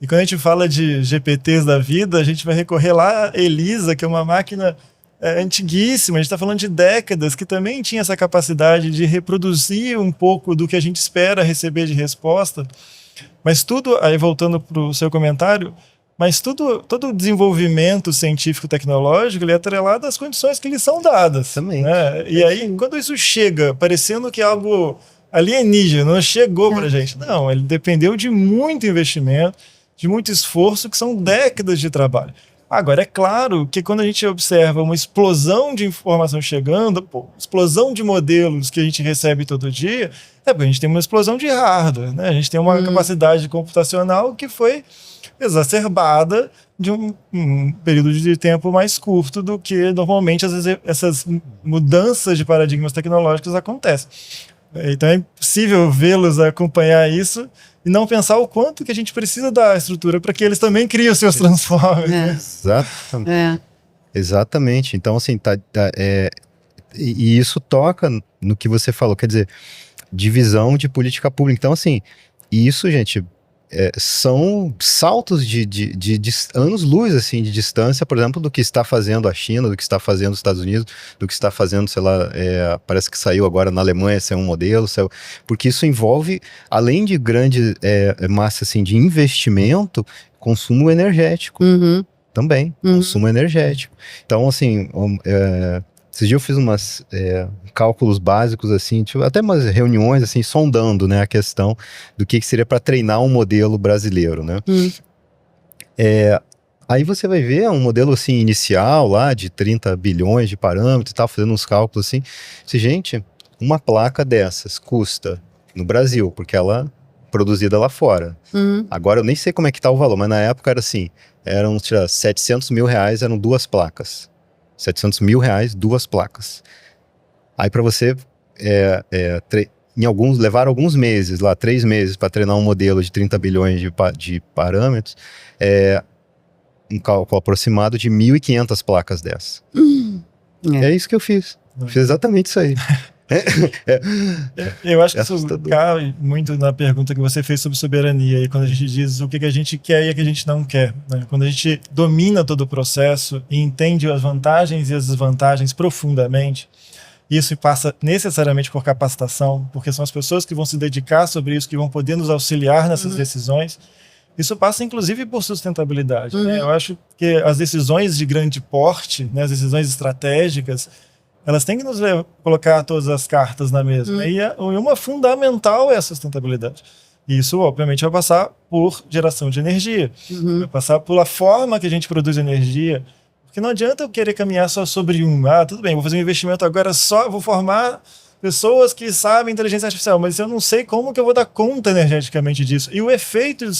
E quando a gente fala de GPTs da vida, a gente vai recorrer lá a Elisa, que é uma máquina antiguíssima, a gente está falando de décadas, que também tinha essa capacidade de reproduzir um pouco do que a gente espera receber de resposta. Mas tudo, aí voltando para o seu comentário, mas todo o desenvolvimento científico-tecnológico ele é atrelado às condições que lhe são dadas. Também. Né? E aí, quando isso chega, parecendo que algo alienígena, não chegou para a gente. Não, ele dependeu de muito investimento, de muito esforço, que são décadas de trabalho. Agora, é claro que quando a gente observa uma explosão de informação chegando, explosão de modelos que a gente recebe todo dia, porque a gente tem uma explosão de hardware, né? A gente tem uma capacidade computacional que foi exacerbada de um período de tempo mais curto do que normalmente essas mudanças de paradigmas tecnológicos acontecem. Então é impossível vê-los acompanhar isso e não pensar o quanto que a gente precisa da estrutura para que eles também criem os seus transformers. Exatamente. Exatamente. Então, assim, e isso toca no que você falou, quer dizer, divisão de política pública. Então, assim, isso, gente, são saltos de anos-luz, assim, de distância, por exemplo, do que está fazendo a China, do que está fazendo os Estados Unidos, do que está fazendo, sei lá, parece que saiu agora na Alemanha, saiu um modelo, porque isso envolve, além de grande massa, assim, de investimento, consumo energético também, consumo energético. Então, assim, esses dias eu fiz umas cálculos básicos, assim, tipo, até umas reuniões, assim, sondando, né, a questão do que seria para treinar um modelo brasileiro, né? Aí você vai ver um modelo, assim, inicial lá, de 30 bilhões de parâmetros e tal, fazendo uns cálculos, assim. Gente, uma placa dessas custa, no Brasil, porque ela é produzida lá fora. Agora eu nem sei como é que tá o valor, mas na época era assim, eram, sei lá, 700 mil reais, eram 2 placas. 700 mil reais, 2 placas. Aí para você, levaram alguns meses, lá 3 meses, para treinar um modelo de 30 bilhões de parâmetros, um cálculo aproximado de 1.500 placas dessas. É isso que eu fiz. Fiz exatamente isso aí. Eu acho que isso cai muito na pergunta que você fez sobre soberania, e quando a gente diz o que a gente quer e o que a gente não quer, né? Quando a gente domina todo o processo e entende as vantagens e as desvantagens profundamente, isso passa necessariamente por capacitação, porque são as pessoas que vão se dedicar sobre isso, que vão poder nos auxiliar nessas decisões. Isso passa, inclusive, por sustentabilidade, né? Eu acho que as decisões de grande porte, né, as decisões estratégicas, elas têm que nos colocar todas as cartas na mesa. Né? E uma fundamental é a sustentabilidade. E isso, obviamente, vai passar por geração de energia. Vai passar pela forma que a gente produz energia. Porque não adianta eu querer caminhar só sobre tudo bem, vou fazer um investimento agora vou formar pessoas que sabem inteligência artificial, mas eu não sei como que eu vou dar conta energeticamente disso. E o efeito de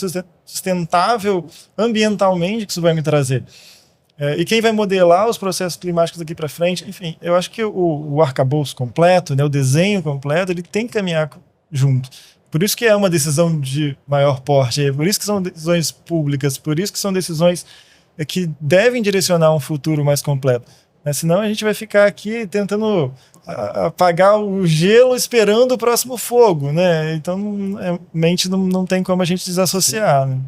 sustentável ambientalmente que isso vai me trazer. E quem vai modelar os processos climáticos daqui para frente, enfim, eu acho que o arcabouço completo, né, o desenho completo, ele tem que caminhar junto. Por isso que é uma decisão de maior porte, por isso que são decisões públicas, por isso que são decisões que devem direcionar um futuro mais completo. Senão a gente vai ficar aqui tentando apagar o gelo esperando o próximo fogo, né? Então, mente não tem como a gente desassociar, né?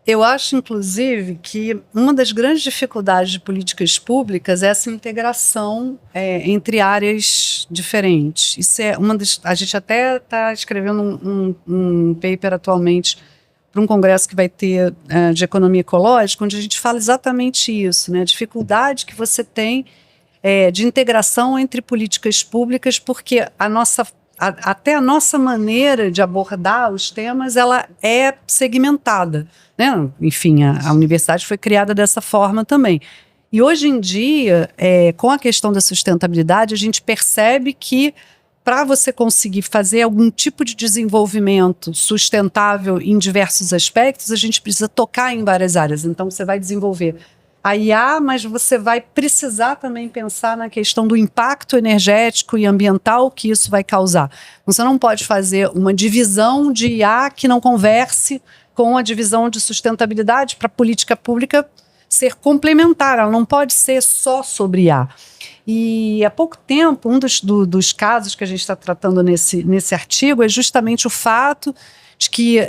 Eu acho, inclusive, que uma das grandes dificuldades de políticas públicas é essa integração entre áreas diferentes. Isso é a gente até está escrevendo um paper atualmente para um congresso que vai ter de economia ecológica, onde a gente fala exatamente isso, né? A dificuldade que você tem de integração entre políticas públicas, porque até a nossa maneira de abordar os temas, ela é segmentada, né? Enfim, a universidade foi criada dessa forma também. E hoje em dia, com a questão da sustentabilidade, a gente percebe que para você conseguir fazer algum tipo de desenvolvimento sustentável em diversos aspectos, a gente precisa tocar em várias áreas. Então, você vai desenvolver a IA, mas você vai precisar também pensar na questão do impacto energético e ambiental que isso vai causar. Você não pode fazer uma divisão de IA que não converse com a divisão de sustentabilidade para a política pública ser complementar, ela não pode ser só sobre IA. E há pouco tempo, um dos casos que a gente está tratando nesse artigo é justamente o fato de que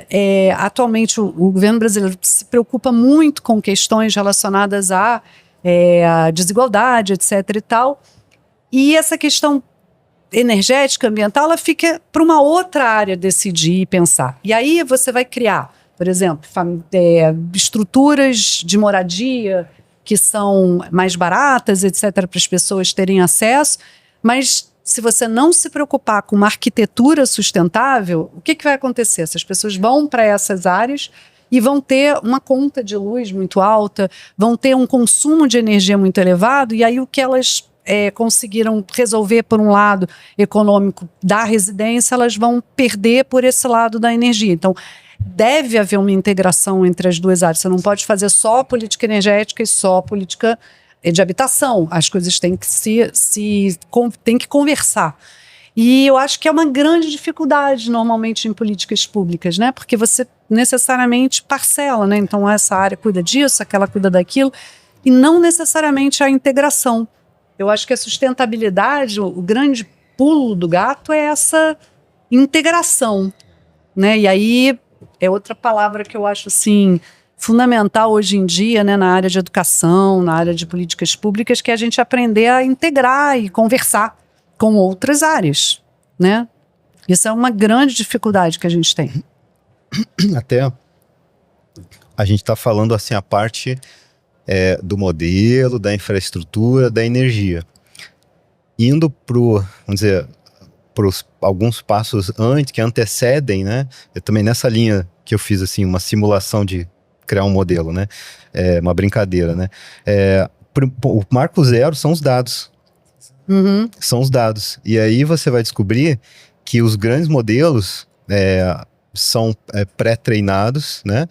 atualmente o governo brasileiro se preocupa muito com questões relacionadas à desigualdade, etc. e tal, e essa questão energética, ambiental, ela fica para uma outra área decidir e pensar. E aí você vai criar, por exemplo, estruturas de moradia que são mais baratas, etc., para as pessoas terem acesso, mas se você não se preocupar com uma arquitetura sustentável, o que vai acontecer? Essas pessoas vão para essas áreas e vão ter uma conta de luz muito alta, vão ter um consumo de energia muito elevado, e aí o que elas conseguiram resolver por um lado econômico da residência, elas vão perder por esse lado da energia. Então, deve haver uma integração entre as duas áreas. Você não pode fazer só política energética e só política de habitação. As coisas têm que têm que conversar. E eu acho que é uma grande dificuldade normalmente em políticas públicas, né? Porque você necessariamente parcela, né? Então essa área cuida disso, aquela cuida daquilo, e não necessariamente a integração. Eu acho que a sustentabilidade, o grande pulo do gato é essa integração, né? E aí é outra palavra que eu acho assim fundamental hoje em dia, né, na área de educação, na área de políticas públicas, que é a gente aprender a integrar e conversar com outras áreas, né? Isso é uma grande dificuldade que a gente tem. Até a gente está falando assim a parte do modelo, da infraestrutura, da energia. Indo para alguns passos antes, que antecedem, né? Eu também nessa linha que eu fiz assim uma simulação de criar um modelo, né? Uma brincadeira, né? O marco zero são os dados. Uhum. São os dados. E aí você vai descobrir que os grandes modelos são pré-treinados, né?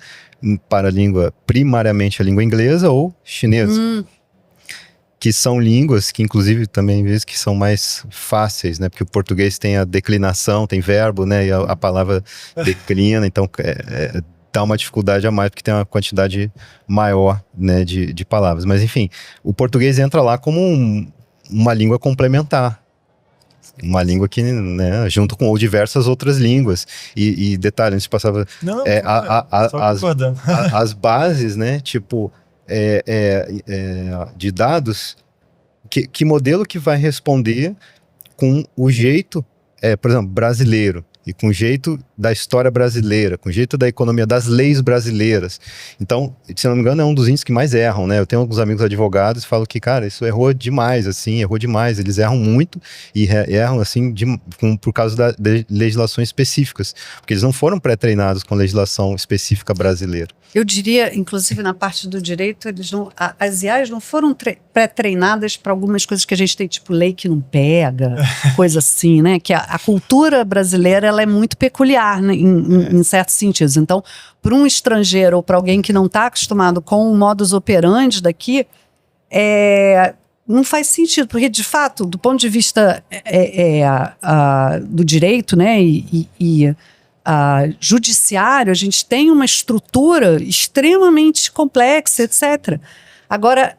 Para a língua, primariamente a língua inglesa ou chinesa. Que são línguas que, inclusive, também vezes que são mais fáceis, né? Porque o português tem a declinação, tem verbo, né? E a palavra declina, então dá uma dificuldade a mais, porque tem uma quantidade maior, né, de palavras. Mas, enfim, o português entra lá como uma língua complementar. Uma língua que, né, junto com diversas outras línguas. E detalhe, a gente passava... as bases, né? Tipo... de dados, que modelo que vai responder com o jeito, por exemplo, brasileiro, e com o jeito da história brasileira, com o jeito da economia, das leis brasileiras. Então, se não me engano, é um dos índices que mais erram, né? Eu tenho alguns amigos advogados que falam que, cara, isso errou demais, assim, errou demais. Eles erram muito e erram, assim, por causa de legislações específicas, porque eles não foram pré-treinados com legislação específica brasileira. Eu diria, inclusive na parte do direito, as IAs não foram pré-treinadas para algumas coisas que a gente tem, tipo lei que não pega, coisa assim, né? Que a cultura brasileira ela é muito peculiar, né, em certos sentidos. Então, para um estrangeiro ou para alguém que não está acostumado com o modus operandi daqui, não faz sentido, porque de fato, do ponto de vista do direito, né, e judiciário, a gente tem uma estrutura extremamente complexa, etc. Agora,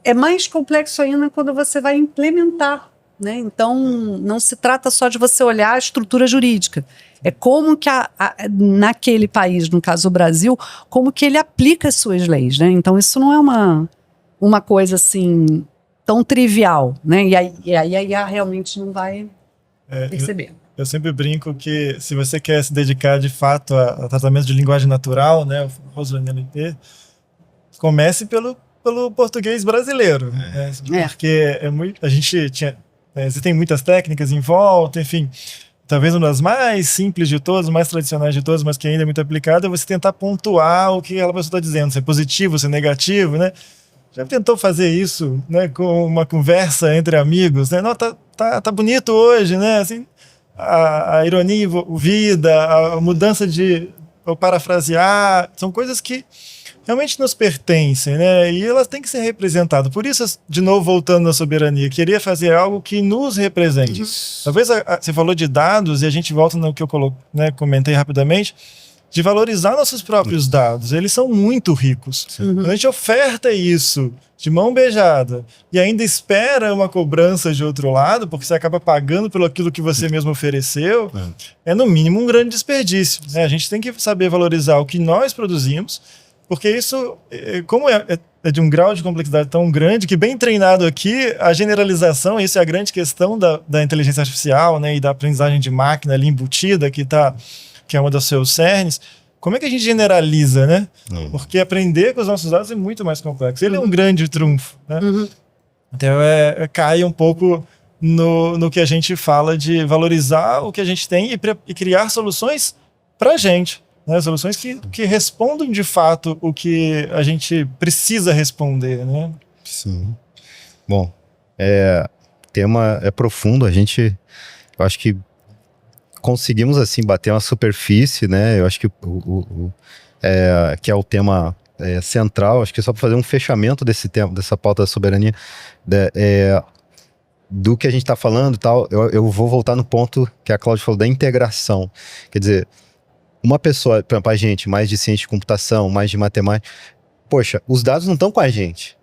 é mais complexo ainda quando você vai implementar, né? Então, não se trata só de você olhar a estrutura jurídica. É como que naquele país, no caso o Brasil, como que ele aplica as suas leis, né? Então, isso não é uma coisa assim tão trivial, né? E aí a IA realmente não vai perceber. Eu sempre brinco que se você quer se dedicar de fato a tratamento de linguagem natural, né, o famoso NLP, comece pelo português brasileiro, porque a gente tinha, existem muitas técnicas em volta, enfim, talvez uma das mais simples de todas, mais tradicionais de todas, mas que ainda é muito aplicada, é você tentar pontuar o que aquela pessoa está dizendo, se é positivo, se é negativo, né? Já tentou fazer isso, né, com uma conversa entre amigos, né? Não, tá bonito hoje, né? Assim, a ironia envolvida, a mudança o parafrasear, são coisas que realmente nos pertencem, né? E elas têm que ser representadas. Por isso, de novo, voltando à soberania, queria fazer algo que nos represente. Talvez você falou de dados, e a gente volta no que eu comentei rapidamente, de valorizar nossos próprios dados. Eles são muito ricos. Quando a gente oferta isso de mão beijada e ainda espera uma cobrança de outro lado, porque você acaba pagando pelo aquilo que você mesmo ofereceu, é no mínimo um grande desperdício, né? A gente tem que saber valorizar o que nós produzimos, porque isso, como é de um grau de complexidade tão grande, que bem treinado aqui, a generalização, isso é a grande questão da inteligência artificial, né, e da aprendizagem de máquina ali embutida, que é uma dos seus cernes. Como é que a gente generaliza, né? Porque aprender com os nossos dados é muito mais complexo. Ele é um grande trunfo, né? Então, cai um pouco no que a gente fala de valorizar o que a gente tem e criar soluções pra gente. né? Soluções que respondam de fato o que a gente precisa responder, né? Sim. Bom, o tema é profundo, eu acho que conseguimos, assim, bater uma superfície, né? Eu acho que que é o tema central, acho que só para fazer um fechamento desse tema, dessa pauta da soberania, do que a gente está falando e tal, eu vou voltar no ponto que a Cláudia falou da integração. Quer dizer, uma pessoa, por exemplo, a gente, mais de ciência de computação, mais de matemática, poxa, os dados não estão com a gente.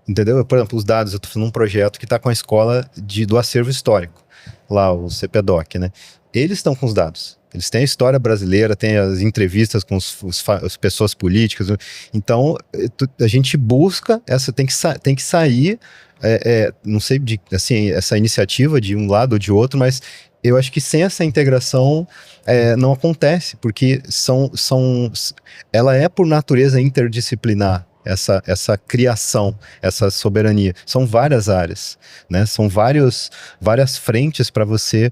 Entendeu? Por exemplo, os dados, eu estou fazendo um projeto que está com a escola do acervo histórico, lá, o CPDOC, né? Eles estão com os dados. Eles têm a história brasileira, têm as entrevistas com as pessoas políticas. Então, a gente busca, tem que sair, não sei, assim, essa iniciativa de um lado ou de outro, mas eu acho que sem essa integração não acontece, porque ela é por natureza interdisciplinar. Essa criação, essa soberania. São várias áreas, né? São várias frentes para você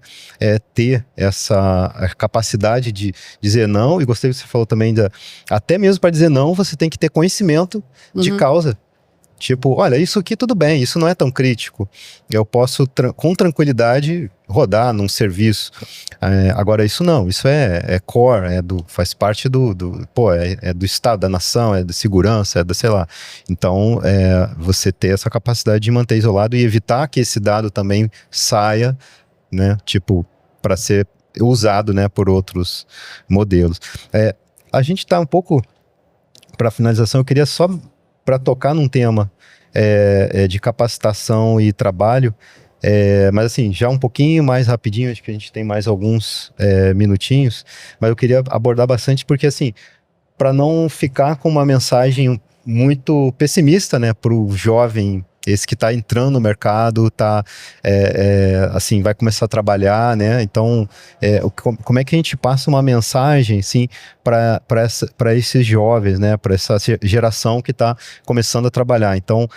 ter essa capacidade de dizer não, e gostei que você falou também, até mesmo para dizer não, você tem que ter conhecimento de causa. Tipo, olha, isso aqui tudo bem, isso não é tão crítico. Eu posso, com tranquilidade, rodar num serviço. Agora, isso não, isso é core, faz parte do Estado, da nação, é da segurança, sei lá. Então, você ter essa capacidade de manter isolado e evitar que esse dado também saia, né, tipo, para ser usado, né, por outros modelos. A gente está um pouco, para finalização, eu queria só, para tocar num tema de capacitação e trabalho, mas assim, já um pouquinho mais rapidinho, acho que a gente tem mais alguns minutinhos, mas eu queria abordar bastante porque, assim, para não ficar com uma mensagem muito pessimista, né, para o jovem, esse que está entrando no mercado, assim, vai começar a trabalhar, né? Então, como é que a gente passa uma mensagem, assim, para esses jovens, né? Para essa geração que está começando a trabalhar. Então,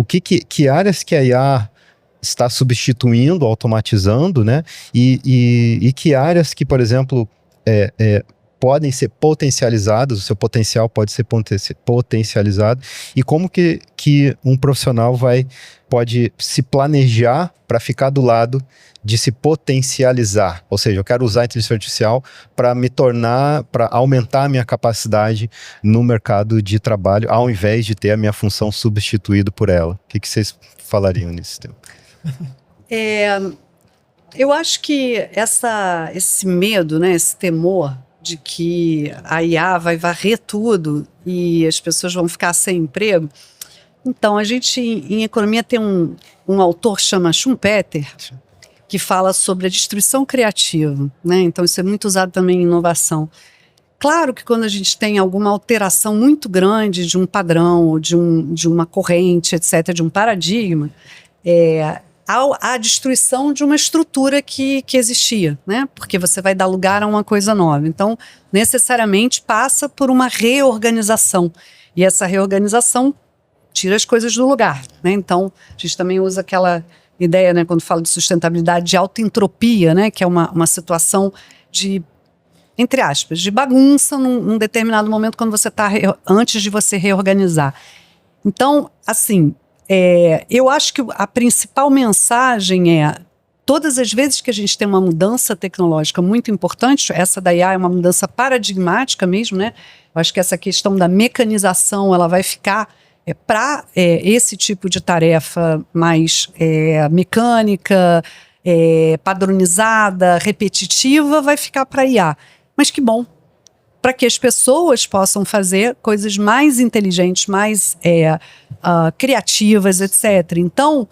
que áreas que a IA está substituindo, automatizando, né? E que áreas que, por exemplo, podem ser potencializadas, o seu potencial pode ser potencializado, e como que um profissional pode se planejar para ficar do lado de se potencializar, ou seja, eu quero usar a inteligência artificial para aumentar a minha capacidade no mercado de trabalho, ao invés de ter a minha função substituída por ela. O que vocês falariam nesse tema? Eu acho que esse medo, né, esse temor de que a IA vai varrer tudo e as pessoas vão ficar sem emprego. Então, a gente, em economia, tem um autor que chama Schumpeter, que fala sobre a destruição criativa, né? Então, isso é muito usado também em inovação. Claro que quando a gente tem alguma alteração muito grande de um padrão, ou de uma corrente, etc., de um paradigma, a destruição de uma estrutura que existia, né? Porque você vai dar lugar a uma coisa nova. Então, necessariamente passa por uma reorganização. E essa reorganização tira as coisas do lugar, né? Então, a gente também usa aquela ideia, né, quando fala de sustentabilidade, de autoentropia, né? Que é uma situação de, entre aspas, de bagunça num determinado momento quando você está antes de você reorganizar. Então, assim, eu acho que a principal mensagem todas as vezes que a gente tem uma mudança tecnológica muito importante, essa da IA é uma mudança paradigmática mesmo, né? Eu acho que essa questão da mecanização, ela vai ficar para esse tipo de tarefa mais mecânica, padronizada, repetitiva, vai ficar para IA. Mas que bom, para que as pessoas possam fazer coisas mais inteligentes, mais criativas, etc. Então,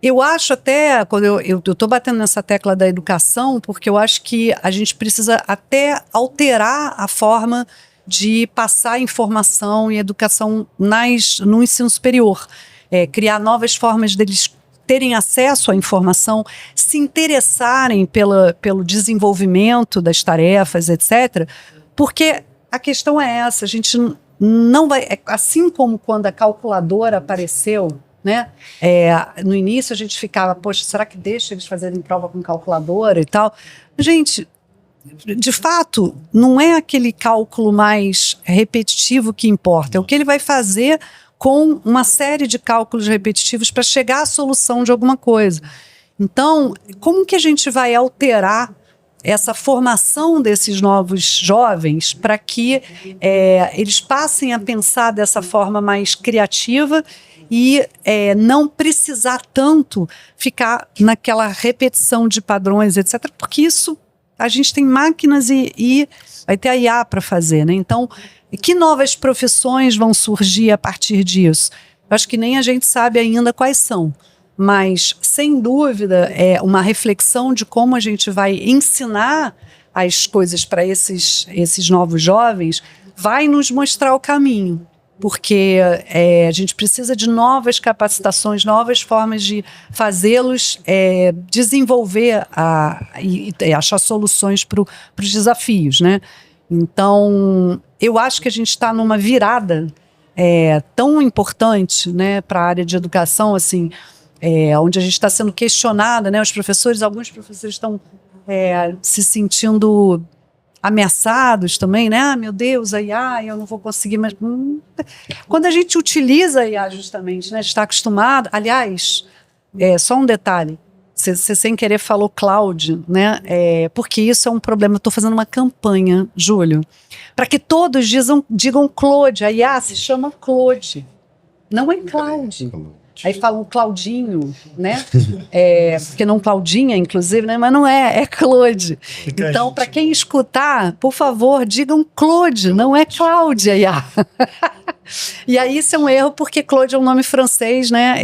eu acho até, quando eu estou batendo nessa tecla da educação, porque eu acho que a gente precisa até alterar a forma de passar informação e educação no ensino superior. Criar novas formas deles terem acesso à informação, se interessarem pelo desenvolvimento das tarefas, etc., porque a questão é essa, a gente não vai... assim como quando a calculadora apareceu, né? No início a gente ficava, poxa, será que deixa eles fazerem prova com calculadora e tal? Gente, de fato, não é aquele cálculo mais repetitivo que importa, é o que ele vai fazer com uma série de cálculos repetitivos para chegar à solução de alguma coisa. Então, como que a gente vai alterar essa formação desses novos jovens para que eles passem a pensar dessa forma mais criativa e não precisar tanto ficar naquela repetição de padrões, etc., porque isso a gente tem máquinas e vai ter a IA para fazer, né? Então, que novas profissões vão surgir a partir disso? Eu acho que nem a gente sabe ainda quais são, mas, sem dúvida, é uma reflexão de como a gente vai ensinar as coisas para esses novos jovens vai nos mostrar o caminho, porque a gente precisa de novas capacitações, novas formas de fazê-los desenvolver e achar soluções para os desafios, né? Então, eu acho que a gente está numa virada tão importante, né, para a área de educação, assim, onde a gente está sendo questionada, né? Alguns professores estão se sentindo ameaçados também, né? Ah, meu Deus, a IA, eu não vou conseguir mais. Quando a gente utiliza a IA justamente, né? Está acostumado. Aliás, só um detalhe. Você sem querer falou cloud, né? Porque isso é um problema. Eu estou fazendo uma campanha, Júlio, para que todos digam Claude. A IA se chama Claude, não é cloud. Aí falam Claudinho, né? Porque não Claudinha, inclusive, né? Mas não é Claude. Então, para quem escutar, por favor, digam Claude, não é Cláudia. E aí isso é um erro, porque Claude é um nome francês, né?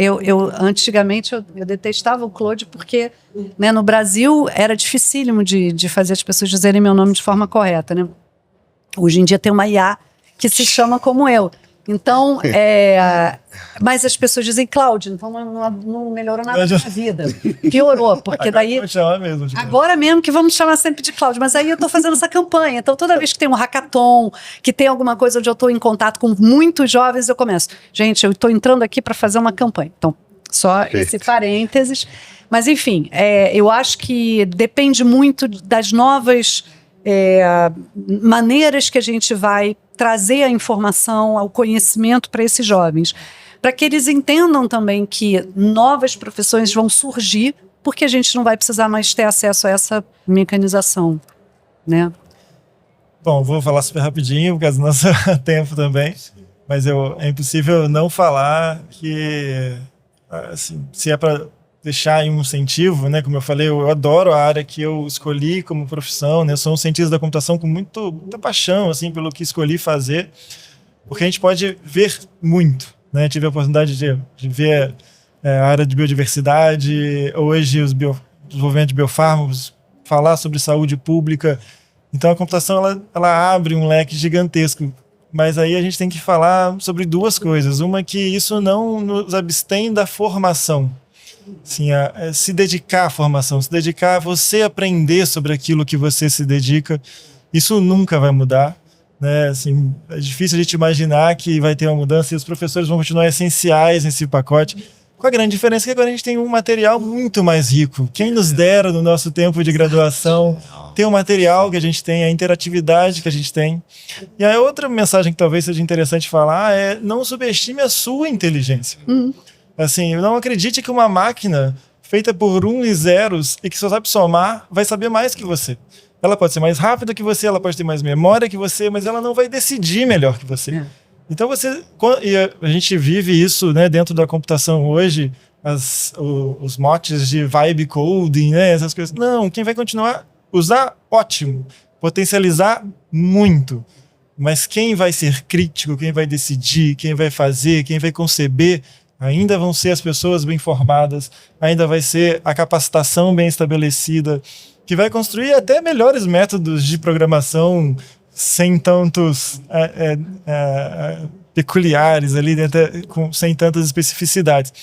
Antigamente eu detestava o Claude porque, né, no Brasil era dificílimo de fazer as pessoas dizerem meu nome de forma correta, né? Hoje em dia tem uma IA que se chama como eu. Então, mas as pessoas dizem Cláudio, então não melhorou nada na vida. Piorou, porque daí... Agora mesmo que vamos chamar sempre de Cláudio, mas aí eu estou fazendo essa campanha. Então, toda vez que tem um hackathon, que tem alguma coisa onde eu estou em contato com muitos jovens, eu começo. Gente, eu estou entrando aqui para fazer uma campanha. Então, só esse parênteses. Mas, enfim, eu acho que depende muito das novas maneiras que a gente vai trazer a informação, o conhecimento para esses jovens, para que eles entendam também que novas profissões vão surgir, porque a gente não vai precisar mais ter acesso a essa mecanização, né? Bom, vou falar super rapidinho, por causa do nosso tempo também, mas é impossível não falar que, assim, se é para deixar aí um incentivo, né? Como eu falei, eu adoro a área que eu escolhi como profissão, né? Eu sou um cientista da computação com muita paixão, assim, pelo que escolhi fazer, porque a gente pode ver muito, né? Tive a oportunidade de ver a área de biodiversidade, hoje os desenvolvimento de biofármacos, falar sobre saúde pública. Então a computação ela abre um leque gigantesco, mas aí a gente tem que falar sobre duas coisas. Uma, que isso não nos abstém da formação. Assim, se dedicar à formação, se dedicar a você aprender sobre aquilo que você se dedica, isso nunca vai mudar, né? Assim, é difícil a gente imaginar que vai ter uma mudança e os professores vão continuar essenciais nesse pacote, com a grande diferença que agora a gente tem um material muito mais rico. Quem nos dera no nosso tempo de graduação ter o material que a gente tem, a interatividade que a gente tem. E a outra mensagem que talvez seja interessante falar é: não subestime a sua inteligência. Assim, não acredite que uma máquina feita por 1 e zeros e que só sabe somar vai saber mais que você. Ela pode ser mais rápida que você, ela pode ter mais memória que você, mas ela não vai decidir melhor que você. Então e a gente vive isso, né, dentro da computação hoje, os motes de vibe coding, né, essas coisas. Não, quem vai continuar usar, ótimo. Potencializar, muito. Mas quem vai ser crítico, quem vai decidir, quem vai fazer, quem vai conceber, ainda vão ser as pessoas bem formadas, ainda vai ser a capacitação bem estabelecida, que vai construir até melhores métodos de programação sem tantos peculiares ali, sem tantas especificidades.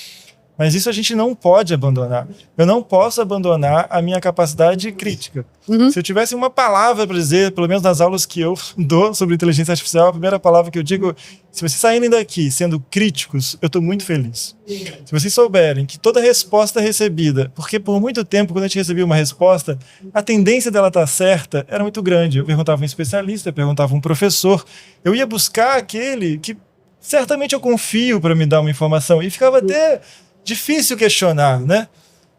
Mas isso a gente não pode abandonar. Eu não posso abandonar a minha capacidade crítica. Se eu tivesse uma palavra para dizer, pelo menos nas aulas que eu dou sobre inteligência artificial, a primeira palavra que eu digo, se vocês saírem daqui sendo críticos, eu estou muito feliz. Se vocês souberem que toda resposta recebida, porque por muito tempo, quando a gente recebia uma resposta, a tendência dela estar certa era muito grande. Eu perguntava a um especialista, eu perguntava a um professor, eu ia buscar aquele que certamente eu confio para me dar uma informação, e ficava até difícil questionar, né?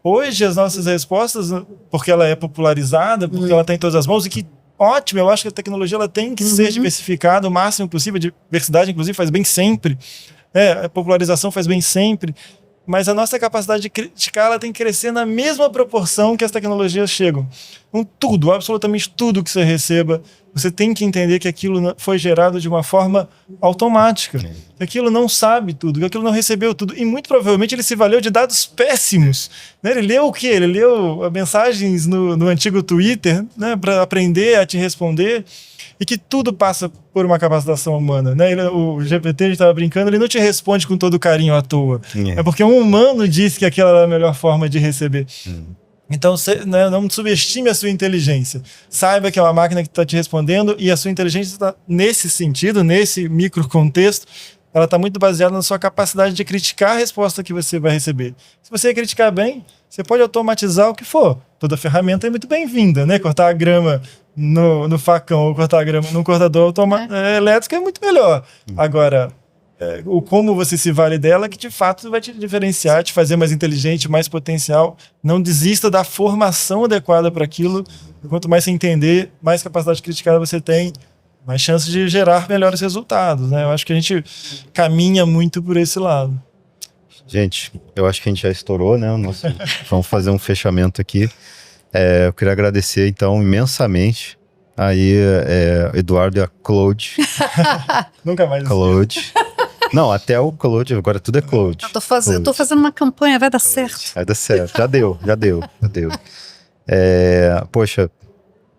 Hoje as nossas respostas, porque ela é popularizada, porque ela está em todas as mãos, e que ótimo, eu acho que a tecnologia ela tem que ser diversificada o máximo possível, a diversidade inclusive faz bem sempre, a popularização faz bem sempre, mas a nossa capacidade de criticar ela tem que crescer na mesma proporção que as tecnologias chegam. Com tudo, absolutamente tudo que você receba, você tem que entender que aquilo foi gerado de uma forma automática, que aquilo não sabe tudo, que aquilo não recebeu tudo, e muito provavelmente ele se valeu de dados péssimos, né? Ele leu o quê? Ele leu mensagens no antigo Twitter, né, para aprender a te responder, e que tudo passa por uma capacitação humana, né? O GPT, a gente estava brincando, ele não te responde com todo carinho à toa. É porque um humano disse que aquela era a melhor forma de receber. Então, não subestime a sua inteligência. Saiba que é uma máquina que está te respondendo, e a sua inteligência está nesse sentido, nesse microcontexto, ela está muito baseada na sua capacidade de criticar a resposta que você vai receber. Se você criticar bem, você pode automatizar o que for. Toda ferramenta é muito bem-vinda, né? Cortar a grama no facão ou cortar a grama num cortador elétrico é muito melhor. Agora, o como você se vale dela que de fato vai te diferenciar, te fazer mais inteligente, mais potencial. Não desista da formação adequada para aquilo. Quanto mais você entender, mais capacidade criticada você tem, mais chance de gerar melhores resultados, né? Eu acho que a gente caminha muito por esse lado. Gente, eu acho que a gente já estourou, né? Vamos fazer um fechamento aqui. Eu queria agradecer, então, imensamente aí, Eduardo e a Claude. Nunca mais. Claude. Não, até o Claude, agora tudo é Claude. Eu tô fazendo uma campanha, vai dar certo. Vai dar certo, já deu. Poxa,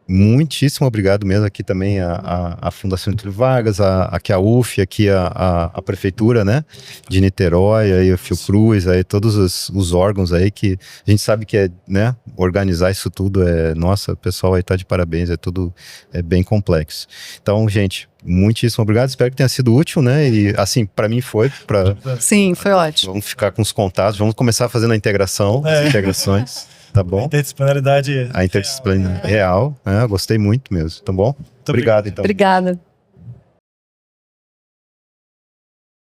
muitíssimo obrigado mesmo aqui também a Fundação Getúlio Vargas, aqui a UF, aqui a Prefeitura, né, de Niterói, aí o Fiocruz, aí todos os órgãos aí que a gente sabe que né, organizar isso tudo nossa, o pessoal aí tá de parabéns, tudo bem complexo. Então, gente, muitíssimo obrigado, espero que tenha sido útil, né, e assim, para mim foi. Sim, foi ótimo. Vamos ficar com os contatos, vamos começar fazendo a integração, as integrações. Tá bom? A interdisciplinaridade real. Gostei muito mesmo. Tá bom? Obrigado, então. Obrigada.